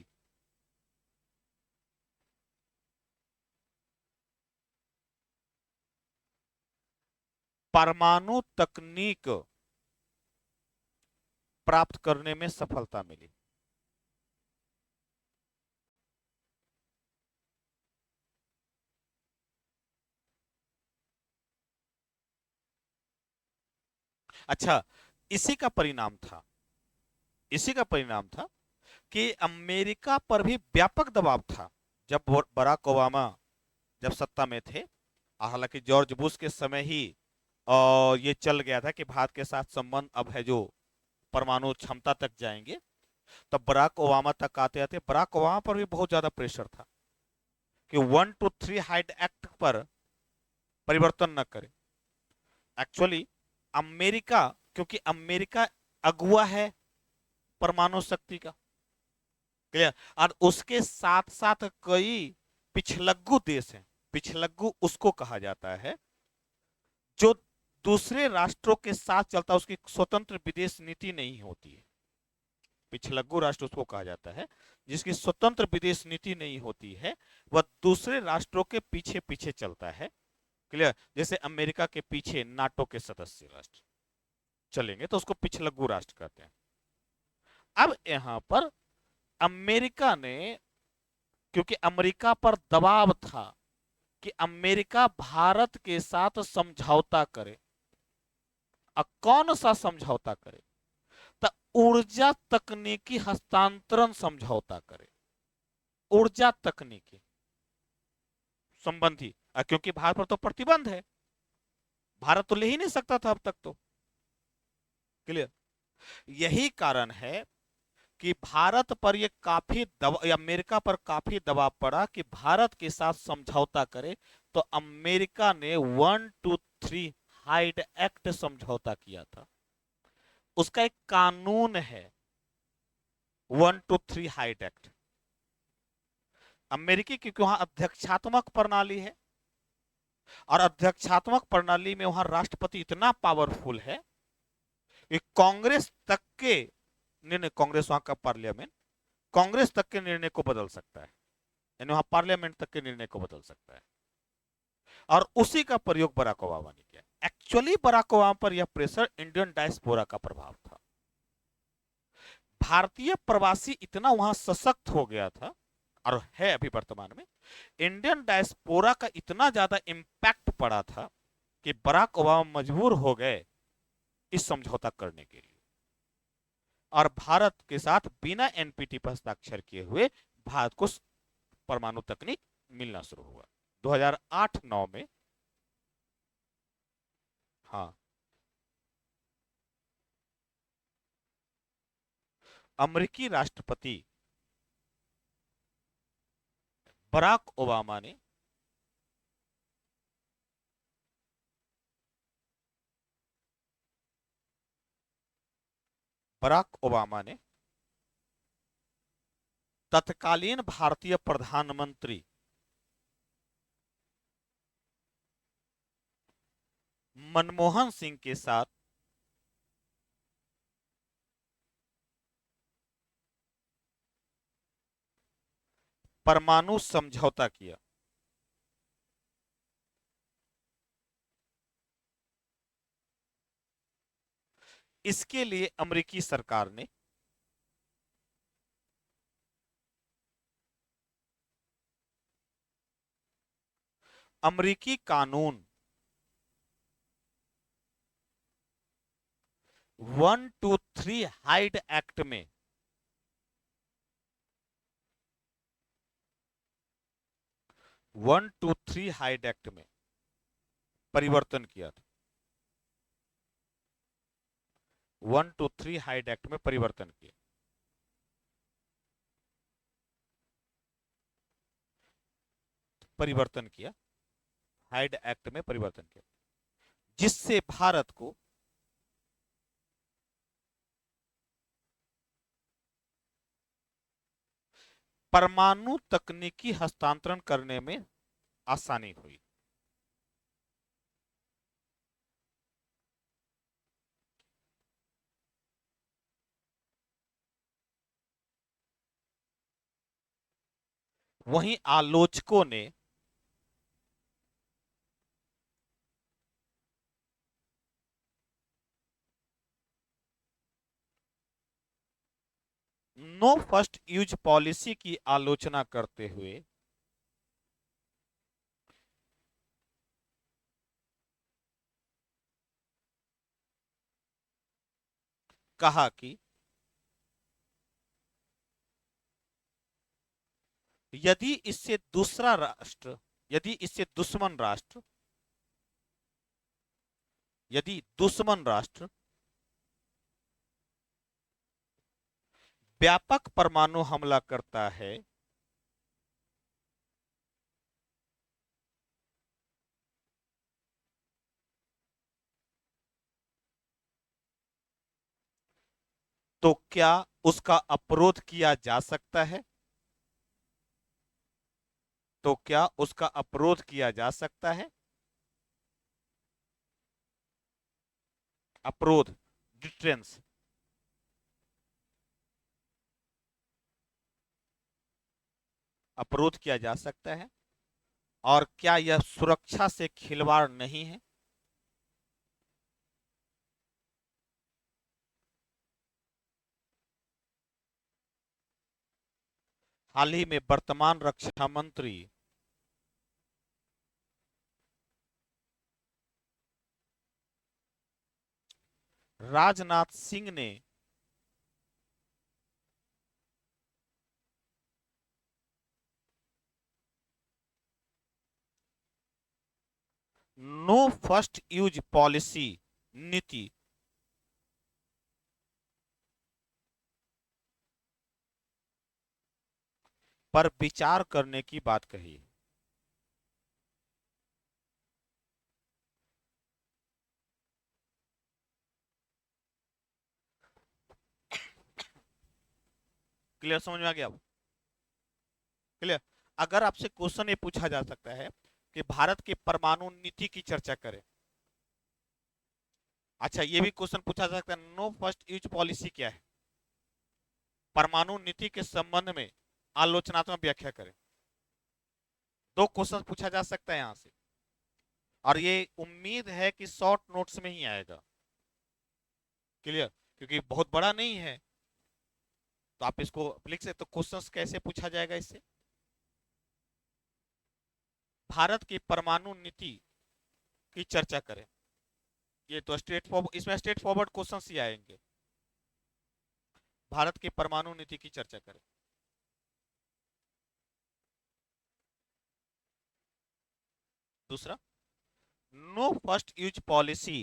परमाणु तकनीक प्राप्त करने में सफलता मिली। अच्छा, इसी का परिणाम था इसी का परिणाम था कि अमेरिका पर भी व्यापक दबाव था जब बराक ओबामा जब सत्ता में थे। हालांकि जॉर्ज बुश के समय ही ये चल गया था कि भारत के साथ संबंध अब है जो परमाणु क्षमता तक जाएंगे। तब बराक ओबामा तक आते आते बराक ओबामा पर भी बहुत ज्यादा प्रेशर था कि 123 हाइड एक्ट पर परिवर्तन न करे। एक्चुअली अमेरिका, क्योंकि अमेरिका अगुआ है परमाणु शक्ति का। क्लियर? और उसके साथ साथ कई पिछलग्गू देश हैं। पिछलग्गू उसको कहा जाता है जो दूसरे राष्ट्रों के साथ चलता है, उसकी स्वतंत्र विदेश नीति नहीं होती है। पिछलग्गू राष्ट्र उसको कहा जाता है जिसकी स्वतंत्र विदेश नीति नहीं होती है, वह दूसरे राष्ट्रों के पीछे पीछे चलता है। क्लियर? जैसे अमेरिका के पीछे नाटो के सदस्य राष्ट्र चलेंगे तो उसको पिछलग्गू राष्ट्र कहते हैं। अब यहां पर अमेरिका ने, क्योंकि अमेरिका पर दबाव था कि अमेरिका भारत के साथ समझौता करे। अब कौन सा समझौता करे? तो ऊर्जा तकनीकी हस्तांतरण समझौता करे। ऊर्जा तकनीकी संबंधी, क्योंकि भारत पर तो प्रतिबंध है, भारत तो ले ही नहीं सकता था अब तक तो। क्लियर? यही कारण है कि भारत पर यह काफी दबाव, अमेरिका पर काफी दबाव पड़ा कि भारत के साथ समझौता करे। तो अमेरिका ने 123 हाइड एक्ट समझौता किया था। उसका एक कानून है 123 हाइड एक्ट। अमेरिकी क्योंकि वहां अध्यक्षात्मक प्रणाली है, और अध्यक्षात्मक प्रणाली में वहां राष्ट्रपति इतना पावरफुल है कि कांग्रेस तक के निर्णय, कांग्रेस वहां का पार्लियामेंट, कांग्रेस तक के निर्णय को बदल सकता है। यानी वहां पार्लियामेंट तक के निर्णय को बदल सकता है। और उसी का प्रयोग बराक ओबामा ने किया। एक्चुअली बराक ओबामा पर यह प्रेशर इंडियन डायस्पोरा का प्रभाव था। भारतीय प्रवासी इतना वहां सशक्त हो गया था, और है अभी वर्तमान में, इंडियन डायस्पोरा का इतना ज्यादा इंपैक्ट पड़ा था कि बराक ओबामा मजबूर हो गए इस समझौता करने के लिए, और भारत के साथ बिना एनपीटी पर हस्ताक्षर किए हुए भारत को परमाणु तकनीक मिलना शुरू हुआ 2008-9 में। हाँ, अमेरिकी राष्ट्रपति बराक ओबामा ने बराक ओबामा ने तत्कालीन भारतीय प्रधानमंत्री मनमोहन सिंह के साथ परमाणु समझौता किया। इसके लिए अमेरिकी सरकार ने अमेरिकी कानून 123 हाइड एक्ट में 123 हाइड एक्ट में परिवर्तन किया था। 123 हाइड एक्ट में परिवर्तन किया। परिवर्तन किया, हाइड एक्ट में परिवर्तन किया, जिससे भारत को परमाणु तकनीकी हस्तांतरण करने में आसानी हुई। वहीं आलोचकों ने नो फर्स्ट यूज पॉलिसी की आलोचना करते हुए कहा कि यदि इससे दूसरा राष्ट्र, यदि इससे दुश्मन राष्ट्र, यदि दुश्मन राष्ट्र व्यापक परमाणु हमला करता है तो क्या उसका अवरोध किया जा सकता है? तो क्या उसका अवरोध किया जा सकता है? अवरोध, डिटेंस, अवरोध किया जा सकता है। और क्या यह सुरक्षा से खिलवाड़ नहीं है? हाल ही में वर्तमान रक्षा मंत्री राजनाथ सिंह ने नो फर्स्ट यूज पॉलिसी नीति पर विचार करने की बात कही। क्लियर, समझ में आ गया? क्लियर। अगर आपसे क्वेश्चन ये पूछा जा सकता है कि भारत की परमाणु नीति की चर्चा करें, अच्छा ये भी क्वेश्चन पूछा जा सकता है नो फर्स्ट यूज पॉलिसी क्या है, परमाणु नीति के संबंध में आलोचनात्मक व्याख्या करें। दो क्वेश्चन पूछा जा सकता है यहां से, और ये उम्मीद है कि शॉर्ट नोट्स में ही आएगा। क्लियर, क्योंकि बहुत बड़ा नहीं है तो आप इसको लिख सकते। तो क्वेश्चंस कैसे पूछा जाएगा इससे? भारत की परमाणु नीति की चर्चा करें। ये तो स्ट्रेट फॉरवर्ड, इसमें स्ट्रेट फॉरवर्ड क्वेश्चंस ही आएंगे। भारत की परमाणु नीति की चर्चा करें। दूसरा, no first use policy,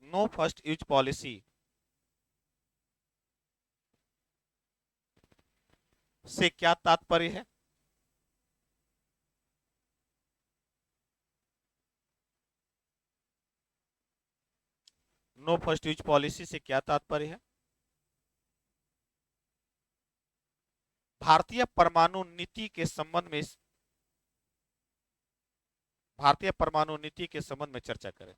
no first use policy से क्या तात्पर्य है? नो फर्स्ट यूज पॉलिसी से क्या तात्पर्य है? भारतीय परमाणु नीति के संबंध में भारतीय परमाणु नीति के संबंध में चर्चा करें।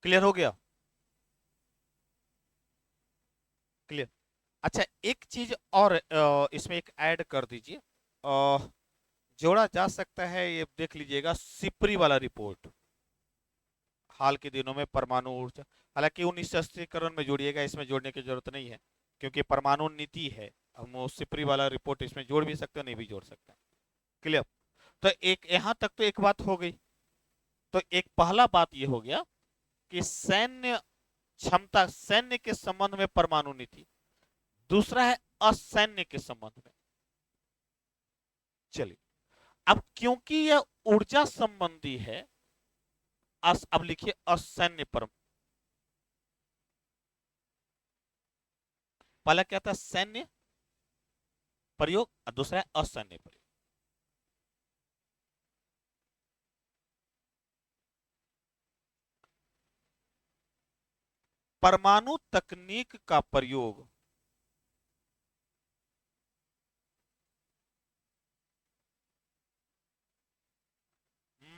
क्लियर हो गया? क्लियर। अच्छा, एक चीज और इसमें एक ऐड कर दीजिए। जोड़ा जा सकता है, ये देख लीजिएगा, सिपरी वाला रिपोर्ट, हाल के दिनों में परमाणु ऊर्जा। हालांकि 1980करण में जोड़िएगा, इसमें जोड़ने की जरूरत नहीं है क्योंकि परमाणु नीति है। हम वो सिपरी वाला रिपोर्ट इसमें जोड़ भी सकते हैं, नहीं भी जोड़ सकते हैं। क्लियर। तो एक यहां तक तो एक बात हो गई। तो एक पहला बात ये हो गया कि सैन्य क्षमता, सैन्य के संबंध में परमाणु नीति। दूसरा है असैन्य के संबंध में। चलिए, अब क्योंकि यह ऊर्जा संबंधी है, अब लिखिए असैन्य पर। पहला क्या था? सैन्य प्रयोग, और दूसरा है असैन्य प्रयोग। परमाणु तकनीक का प्रयोग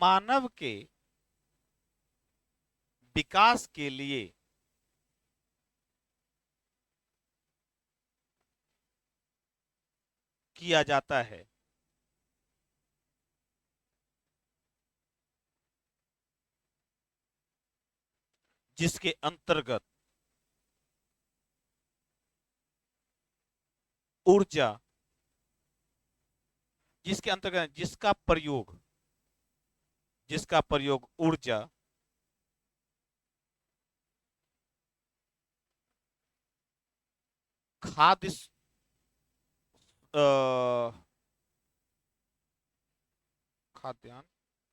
मानव के विकास के लिए किया जाता है। जिसके अंतर्गत ऊर्जा, जिसके अंतर्गत जिसका प्रयोग ऊर्जा, खाद्य खाद्यान्न,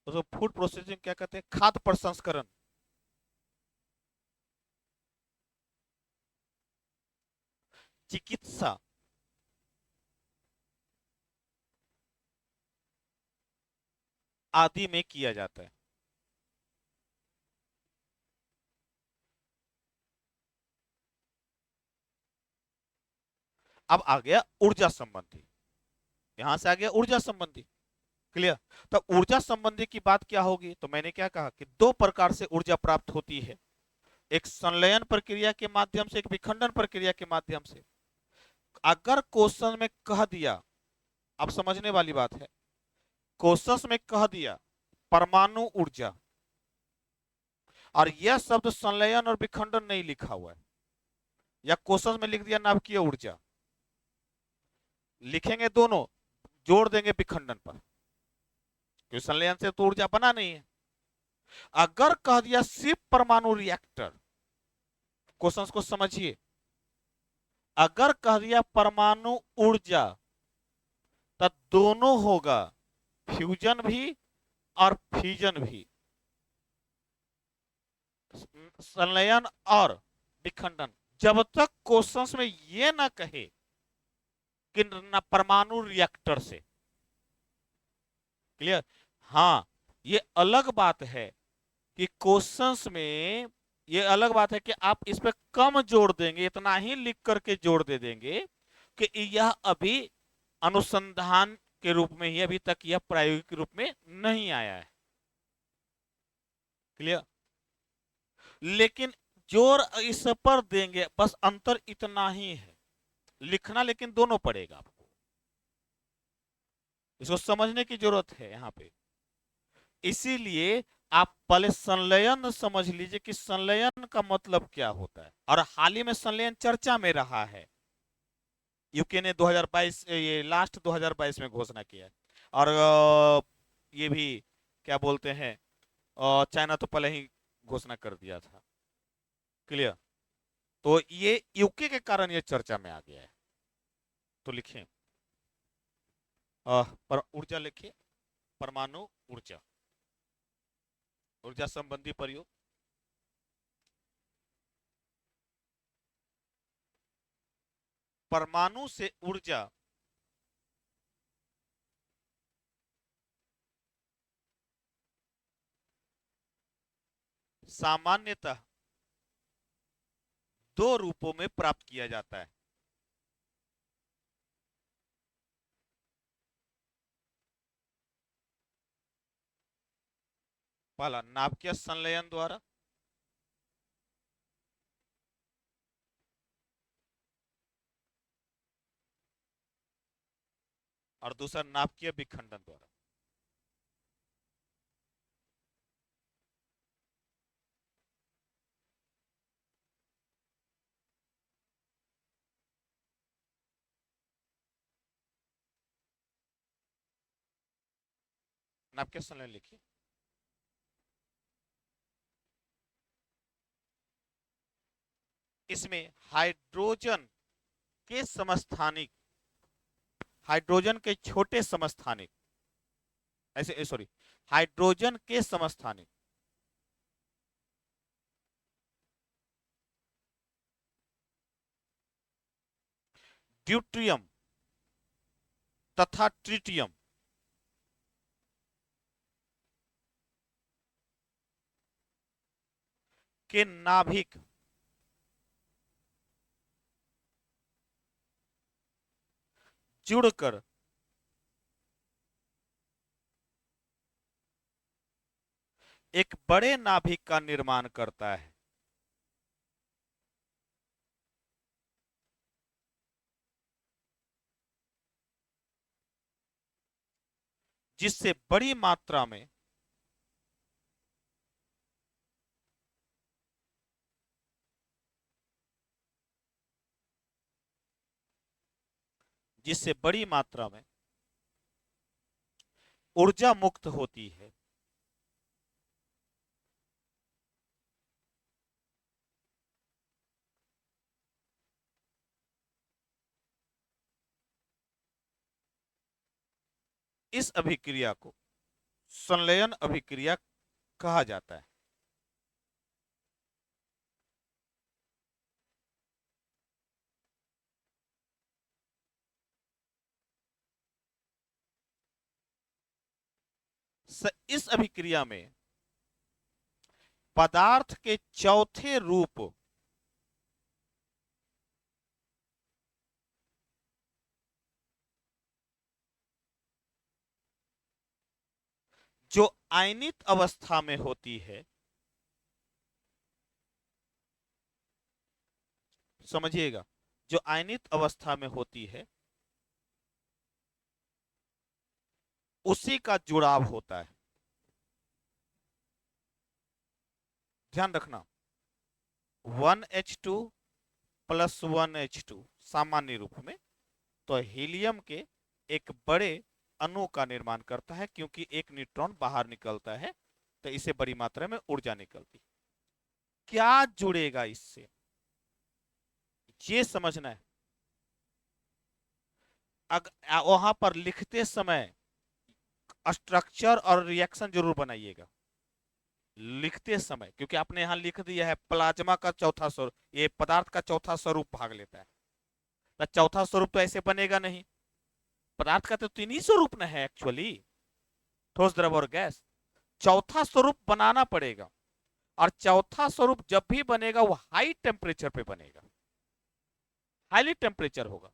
उसको फूड प्रोसेसिंग क्या कहते हैं? खाद्य प्रसंस्करण, चिकित्सा, आदि में किया जाता है। अब आ गया ऊर्जा संबंधी, यहां से आ गया ऊर्जा संबंधी। क्लियर। तो ऊर्जा संबंधी की बात क्या होगी? तो मैंने क्या कहा कि दो प्रकार से ऊर्जा प्राप्त होती है, एक संलयन प्रक्रिया के माध्यम से, एक विखंडन प्रक्रिया के माध्यम से। अगर क्वेश्चन में कह दिया, अब समझने वाली बात है, क्वेश्चन में कह दिया परमाणु ऊर्जा, और यह शब्द संलयन और विखंडन नहीं लिखा हुआ है, या क्वेश्चन में लिख दिया नाभिकीय ऊर्जा, लिखेंगे दोनों, जोड़ देंगे विखंडन पर, क्योंकि संलयन से तो ऊर्जा बना नहीं है। अगर कह दिया सिर्फ परमाणु रिएक्टर, क्वेश्चन को समझिए, अगर कह दिया परमाणु ऊर्जा, तो दोनों होगा, फ्यूजन भी और फिजन भी, संलयन और विखंडन। जब तक क्वेश्चंस में ये ना कहे कि न परमाणु रिएक्टर से। क्लियर। हाँ, ये अलग बात है कि क्वेश्चंस में, ये अलग बात है कि आप इस पे कम जोड़ देंगे, इतना ही लिख करके जोड़ दे देंगे कि यह अभी अनुसंधान के रूप में ही, अभी तक यह प्रायोगिक रूप में नहीं आया है। क्लियर। लेकिन जोर इस पर देंगे, बस अंतर इतना ही है, लिखना लेकिन दोनों पड़ेगा आपको, इसको समझने की जरूरत है यहां पे। इसीलिए आप पहले संलयन समझ लीजिए कि संलयन का मतलब क्या होता है। और हाल ही में संलयन चर्चा में रहा है, यूके ने 2022, ये लास्ट 2022 में घोषणा किया है। और ये भी क्या बोलते हैं, चाइना तो पहले ही घोषणा कर दिया था। क्लियर। तो ये यूके के कारण ये चर्चा में आ गया है। तो लिखें, पर ऊर्जा लिखिए, परमाणु ऊर्जा, ऊर्जा संबंधी प्रयोग। परमाणु से ऊर्जा सामान्यतः दो रूपों में प्राप्त किया जाता है। पहला, नाभिकीय संलयन द्वारा, और दूसरा नाभिकीय विखंडन द्वारा। नाभिकीय संलयन लिखिए। इसमें हाइड्रोजन के समस्थानिक, हाइड्रोजन के छोटे समस्थानिक, ऐसे सॉरी, हाइड्रोजन के समस्थानिक ड्यूट्रियम तथा ट्रिटियम के नाभिक जुड़कर एक बड़े नाभिक का निर्माण करता है, जिससे बड़ी मात्रा में जिससे बड़ी मात्रा में ऊर्जा मुक्त होती है। इस अभिक्रिया को संलयन अभिक्रिया कहा जाता है। इस अभिक्रिया में पदार्थ के चौथे रूप जो आयनित अवस्था में होती है, समझिएगा, जो आयनित अवस्था में होती है उसी का जुड़ाव होता है। ध्यान रखना, 1H2 प्लस 1H2 सामान्य रूप में तो हीलियम के एक बड़े अणु का निर्माण करता है, क्योंकि एक न्यूट्रॉन बाहर निकलता है तो इसे बड़ी मात्रा में ऊर्जा निकलती। क्या जुड़ेगा इससे, ये समझना है। वहां पर लिखते समय स्ट्रक्चर और रिएक्शन जरूर बनाइएगा लिखते समय, क्योंकि आपने यहां लिख दिया है प्लाज्मा का चौथा स्वरूप, ये पदार्थ का चौथा स्वरूप भाग लेता है, तो चौथा स्वरूप तो ऐसे बनेगा नहीं। पदार्थ का तो तीन ही स्वरूप ना है एक्चुअली, ठोस, द्रव और गैस। चौथा स्वरूप बनाना पड़ेगा, और चौथा स्वरूप जब भी बनेगा वो हाई टेम्परेचर पे बनेगा, हाईली टेम्परेचर होगा।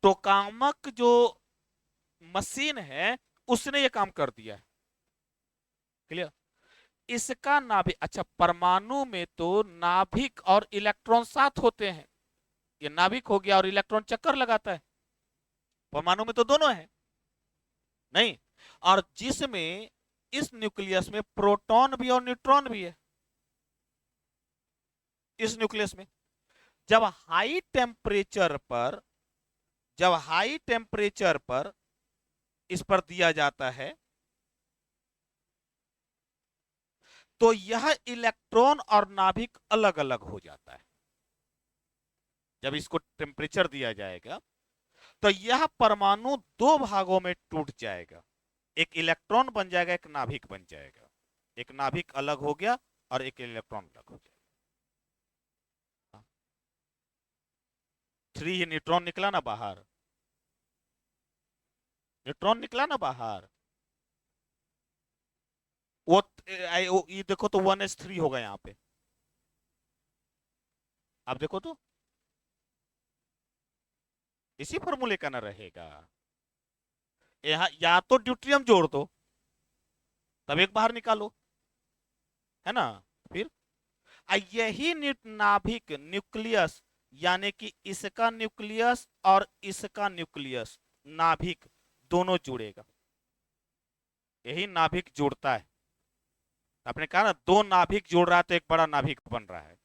टोकामक जो मशीन है उसने ये काम कर दिया है। क्लियर। इसका नाभिक, अच्छा, परमाणु में तो नाभिक और इलेक्ट्रॉन साथ होते हैं, ये नाभिक हो गया और इलेक्ट्रॉन चक्कर लगाता है। परमाणु में तो दोनों है नहीं, और जिसमें इस न्यूक्लियस में प्रोटॉन भी और न्यूट्रॉन भी है। इस न्यूक्लियस में जब हाई टेम्परेचर पर, जब हाई टेम्परेचर पर इस पर दिया जाता है तो यह इलेक्ट्रॉन और नाभिक अलग अलग हो जाता है। जब इसको टेम्परेचर दिया जाएगा तो यह परमाणु दो भागों में टूट जाएगा, एक इलेक्ट्रॉन बन जाएगा, एक नाभिक बन जाएगा। एक नाभिक अलग हो गया और एक इलेक्ट्रॉन अलग हो जाएगा। 3 न्यूट्रॉन निकला ना बाहर, न्यूट्रॉन निकला ना बाहर, ये देखो तो 1s3 होगा यहाँ पे, आप देखो तो इसी फॉर्मूले का ना रहेगा। यहाँ या तो ड्यूट्रियम जोड़ दो, तब एक बाहर निकालो, है ना। फिर यही नाभिक न्यूक्लियस, यानी कि इसका न्यूक्लियस और इसका न्यूक्लियस, नाभिक दोनों जुड़ेगा। यही नाभिक जुड़ता है। आपने कहा ना दो नाभिक जोड़ रहा है तो एक बड़ा नाभिक बन रहा है,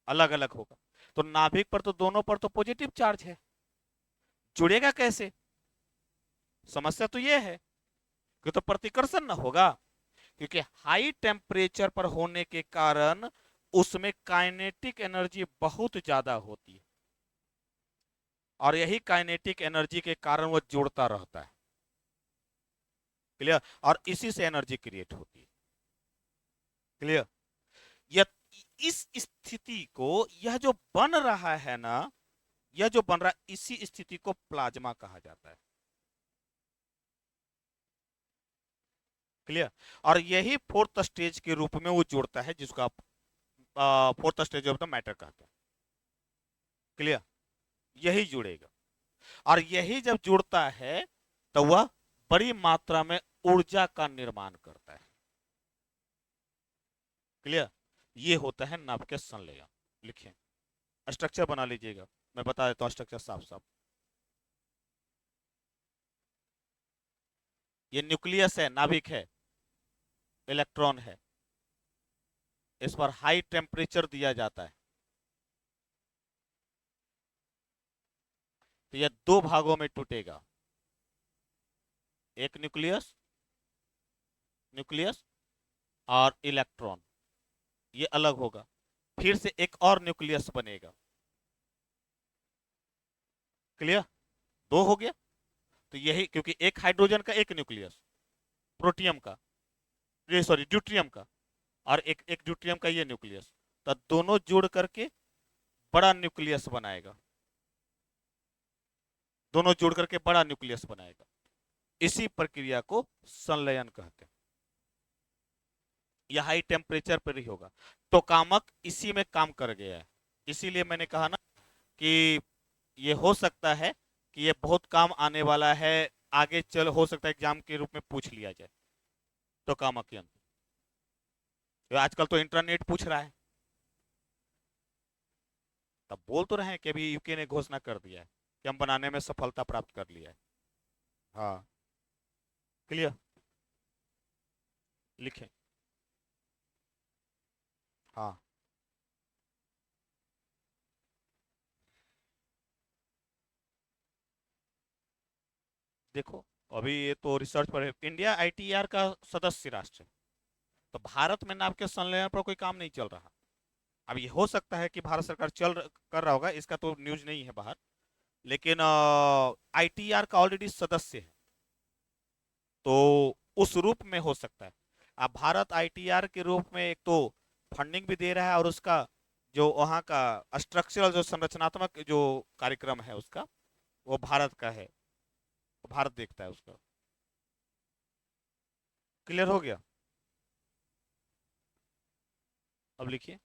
अलग अलग होगा। तो नाभिक पर तो दोनों पर तो पॉजिटिव चार्ज है, जुड़ेगा कैसे? समस्या तो यह है कि तो प्रतिकर्षण ना होगा, क्योंकि हाई टेम्परेचर पर होने के कारण उसमें काइनेटिक एनर्जी बहुत ज्यादा होती है, और यही काइनेटिक एनर्जी के कारण वो जुड़ता रहता है। क्लियर? और इसी से एनर्जी क्रिएट होती है। क्लियर? यह इस स्थिति को, यह जो बन रहा है ना, यह जो बन रहा है इसी स्थिति को प्लाज्मा कहा जाता है। क्लियर? और यही फोर्थ स्टेज के रूप में वो जुड़ता है, जिसको आप fourth stage of the matter कहते हैं। क्लियर? यही जुड़ेगा, और यही जब जुड़ता है तो वह बड़ी मात्रा में ऊर्जा का निर्माण करता है। क्लियर? ये होता है नाभ के संलयन। लिखिए, स्ट्रक्चर बना लीजिएगा, मैं बता देता हूँ स्ट्रक्चर साफ साफ। ये न्यूक्लियस है, नाभिक है, इलेक्ट्रॉन है, इस पर हाई टेम्परेचर दिया जाता है, तो यह दो भागों में टूटेगा। एक न्यूक्लियस, न्यूक्लियस और इलेक्ट्रॉन, ये अलग होगा। फिर से एक और न्यूक्लियस बनेगा। क्लियर? दो हो गया। तो यही, क्योंकि एक हाइड्रोजन का एक न्यूक्लियस, प्रोटियम का, ये सॉरी ड्यूट्रियम का, और एक एक ड्यूट्रियम का ये न्यूक्लियस, तो दोनों जोड़ करके बड़ा न्यूक्लियस बनाएगा। दोनों जोड़ करके बड़ा न्यूक्लियस बनाएगा। इसी प्रक्रिया को संलयन कहते हैं। यह हाई टेम्परेचर पर ही होगा। टोकामक इसी में काम कर गया है। इसीलिए मैंने कहा ना कि ये हो सकता है कि ये बहुत काम आने वाला है, आगे चल हो सकता है एग्जाम के रूप में पूछ लिया जाए। टोकामक यंत्र तो आजकल तो इंटरनेट पूछ रहा है, तब बोल तो रहे हैं कि अभी यूके ने घोषणा कर दिया है कि हम बनाने में सफलता प्राप्त कर लिया है। हाँ। क्लियर? लिखें। हाँ, देखो अभी ये तो रिसर्च पर है, इंडिया आईटीआर का सदस्य राष्ट्र है, तो भारत में नाम के संलयन पर कोई काम नहीं चल रहा। अब ये हो सकता है कि भारत सरकार कर रहा होगा, इसका तो न्यूज नहीं है बाहर, लेकिन आईटीआर का ऑलरेडी सदस्य है, तो उस रूप में हो सकता है। अब भारत आईटीआर के रूप में एक तो फंडिंग भी दे रहा है, और उसका जो वहाँ का स्ट्रक्चरल जो संरचनात्मक जो कार्यक्रम है उसका, वो भारत का है, भारत देखता है उसका। क्लियर हो गया? अब लिखिए,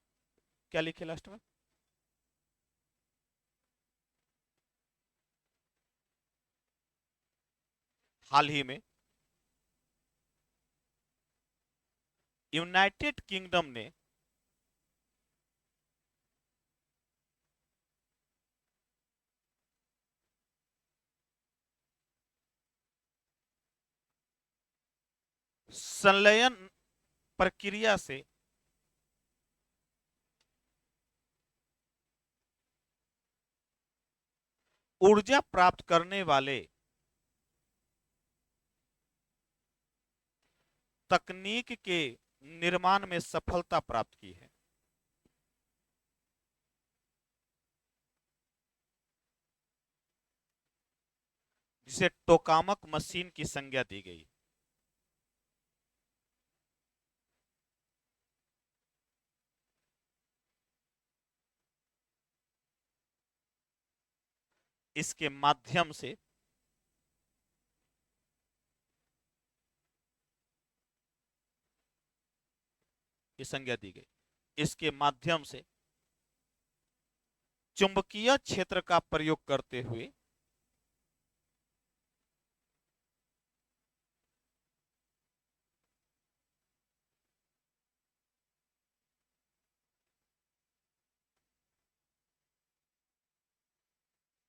क्या लिखे लास्ट में? हाल ही में यूनाइटेड किंगडम ने संलयन प्रक्रिया से ऊर्जा प्राप्त करने वाले तकनीक के निर्माण में सफलता प्राप्त की है, जिसे टोकामक मशीन की संज्ञा दी गई। इसके माध्यम से संज्ञा दी गई। इसके माध्यम से चुंबकीय क्षेत्र का प्रयोग करते हुए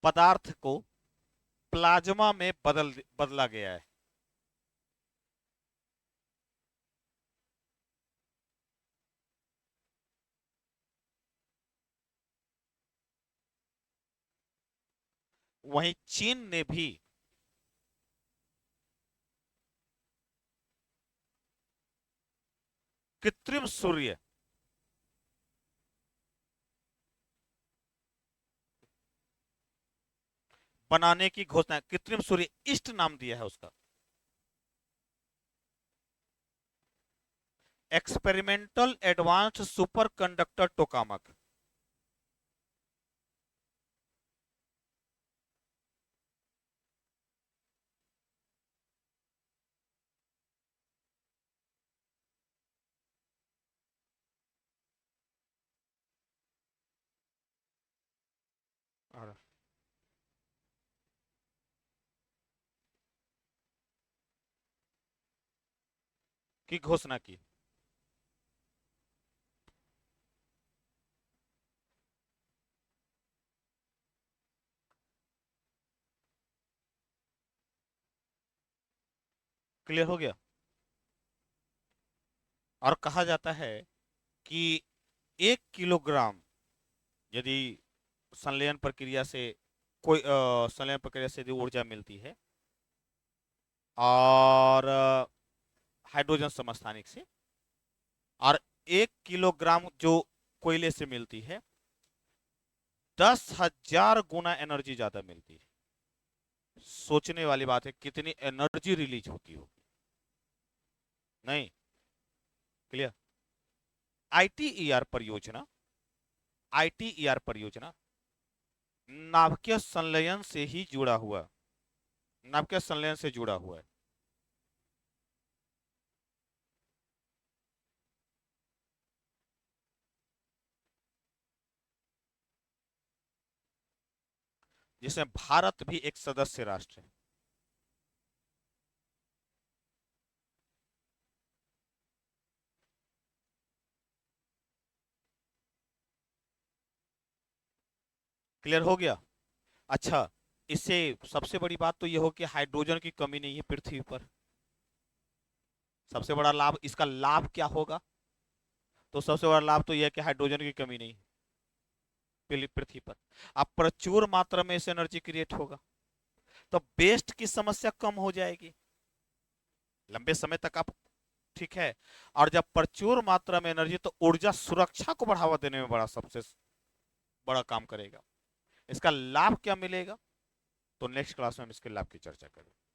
पदार्थ को प्लाज्मा में बदला गया है। वहीं चीन ने भी कृत्रिम सूर्य बनाने की घोषणा, कृत्रिम सूर्य ईस्ट नाम दिया है उसका। Experimental advanced super conductor tokamak. की घोषणा की। क्लियर हो गया। और कहा जाता है कि 1 किलोग्राम यदि संलयन प्रक्रिया से कोई संलयन प्रक्रिया से यदि ऊर्जा मिलती है और हाइड्रोजन समस्थानिक से, और 1 किलोग्राम जो कोयले से मिलती है, 10,000 गुना एनर्जी ज्यादा मिलती है। सोचने वाली बात है कितनी एनर्जी रिलीज होती होगी। नहीं, क्लियर। आईटीईआर परियोजना, आईटीईआर परियोजना नाभिकीय संलयन से ही जुड़ा हुआ, नाभिकीय संलयन से जुड़ा हुआ है। जिसमें भारत भी एक सदस्य राष्ट्र है। क्लियर हो गया। अच्छा, इससे सबसे बड़ी बात तो यह हो कि हाइड्रोजन की कमी नहीं है पृथ्वी पर। सबसे बड़ा लाभ, इसका लाभ क्या होगा? तो सबसे बड़ा लाभ तो यह है कि हाइड्रोजन की कमी नहीं है पृथ्वी पर। अब प्रचुर मात्रा में इस एनर्जी क्रिएट होगा तो वेस्ट की समस्या कम हो जाएगी लंबे समय तक। आप ठीक है। और जब प्रचुर मात्रा में एनर्जी, तो ऊर्जा सुरक्षा को बढ़ावा देने में बड़ा सबसे बड़ा काम करेगा। इसका लाभ क्या मिलेगा, तो नेक्स्ट क्लास में हम इसके लाभ की चर्चा करेंगे।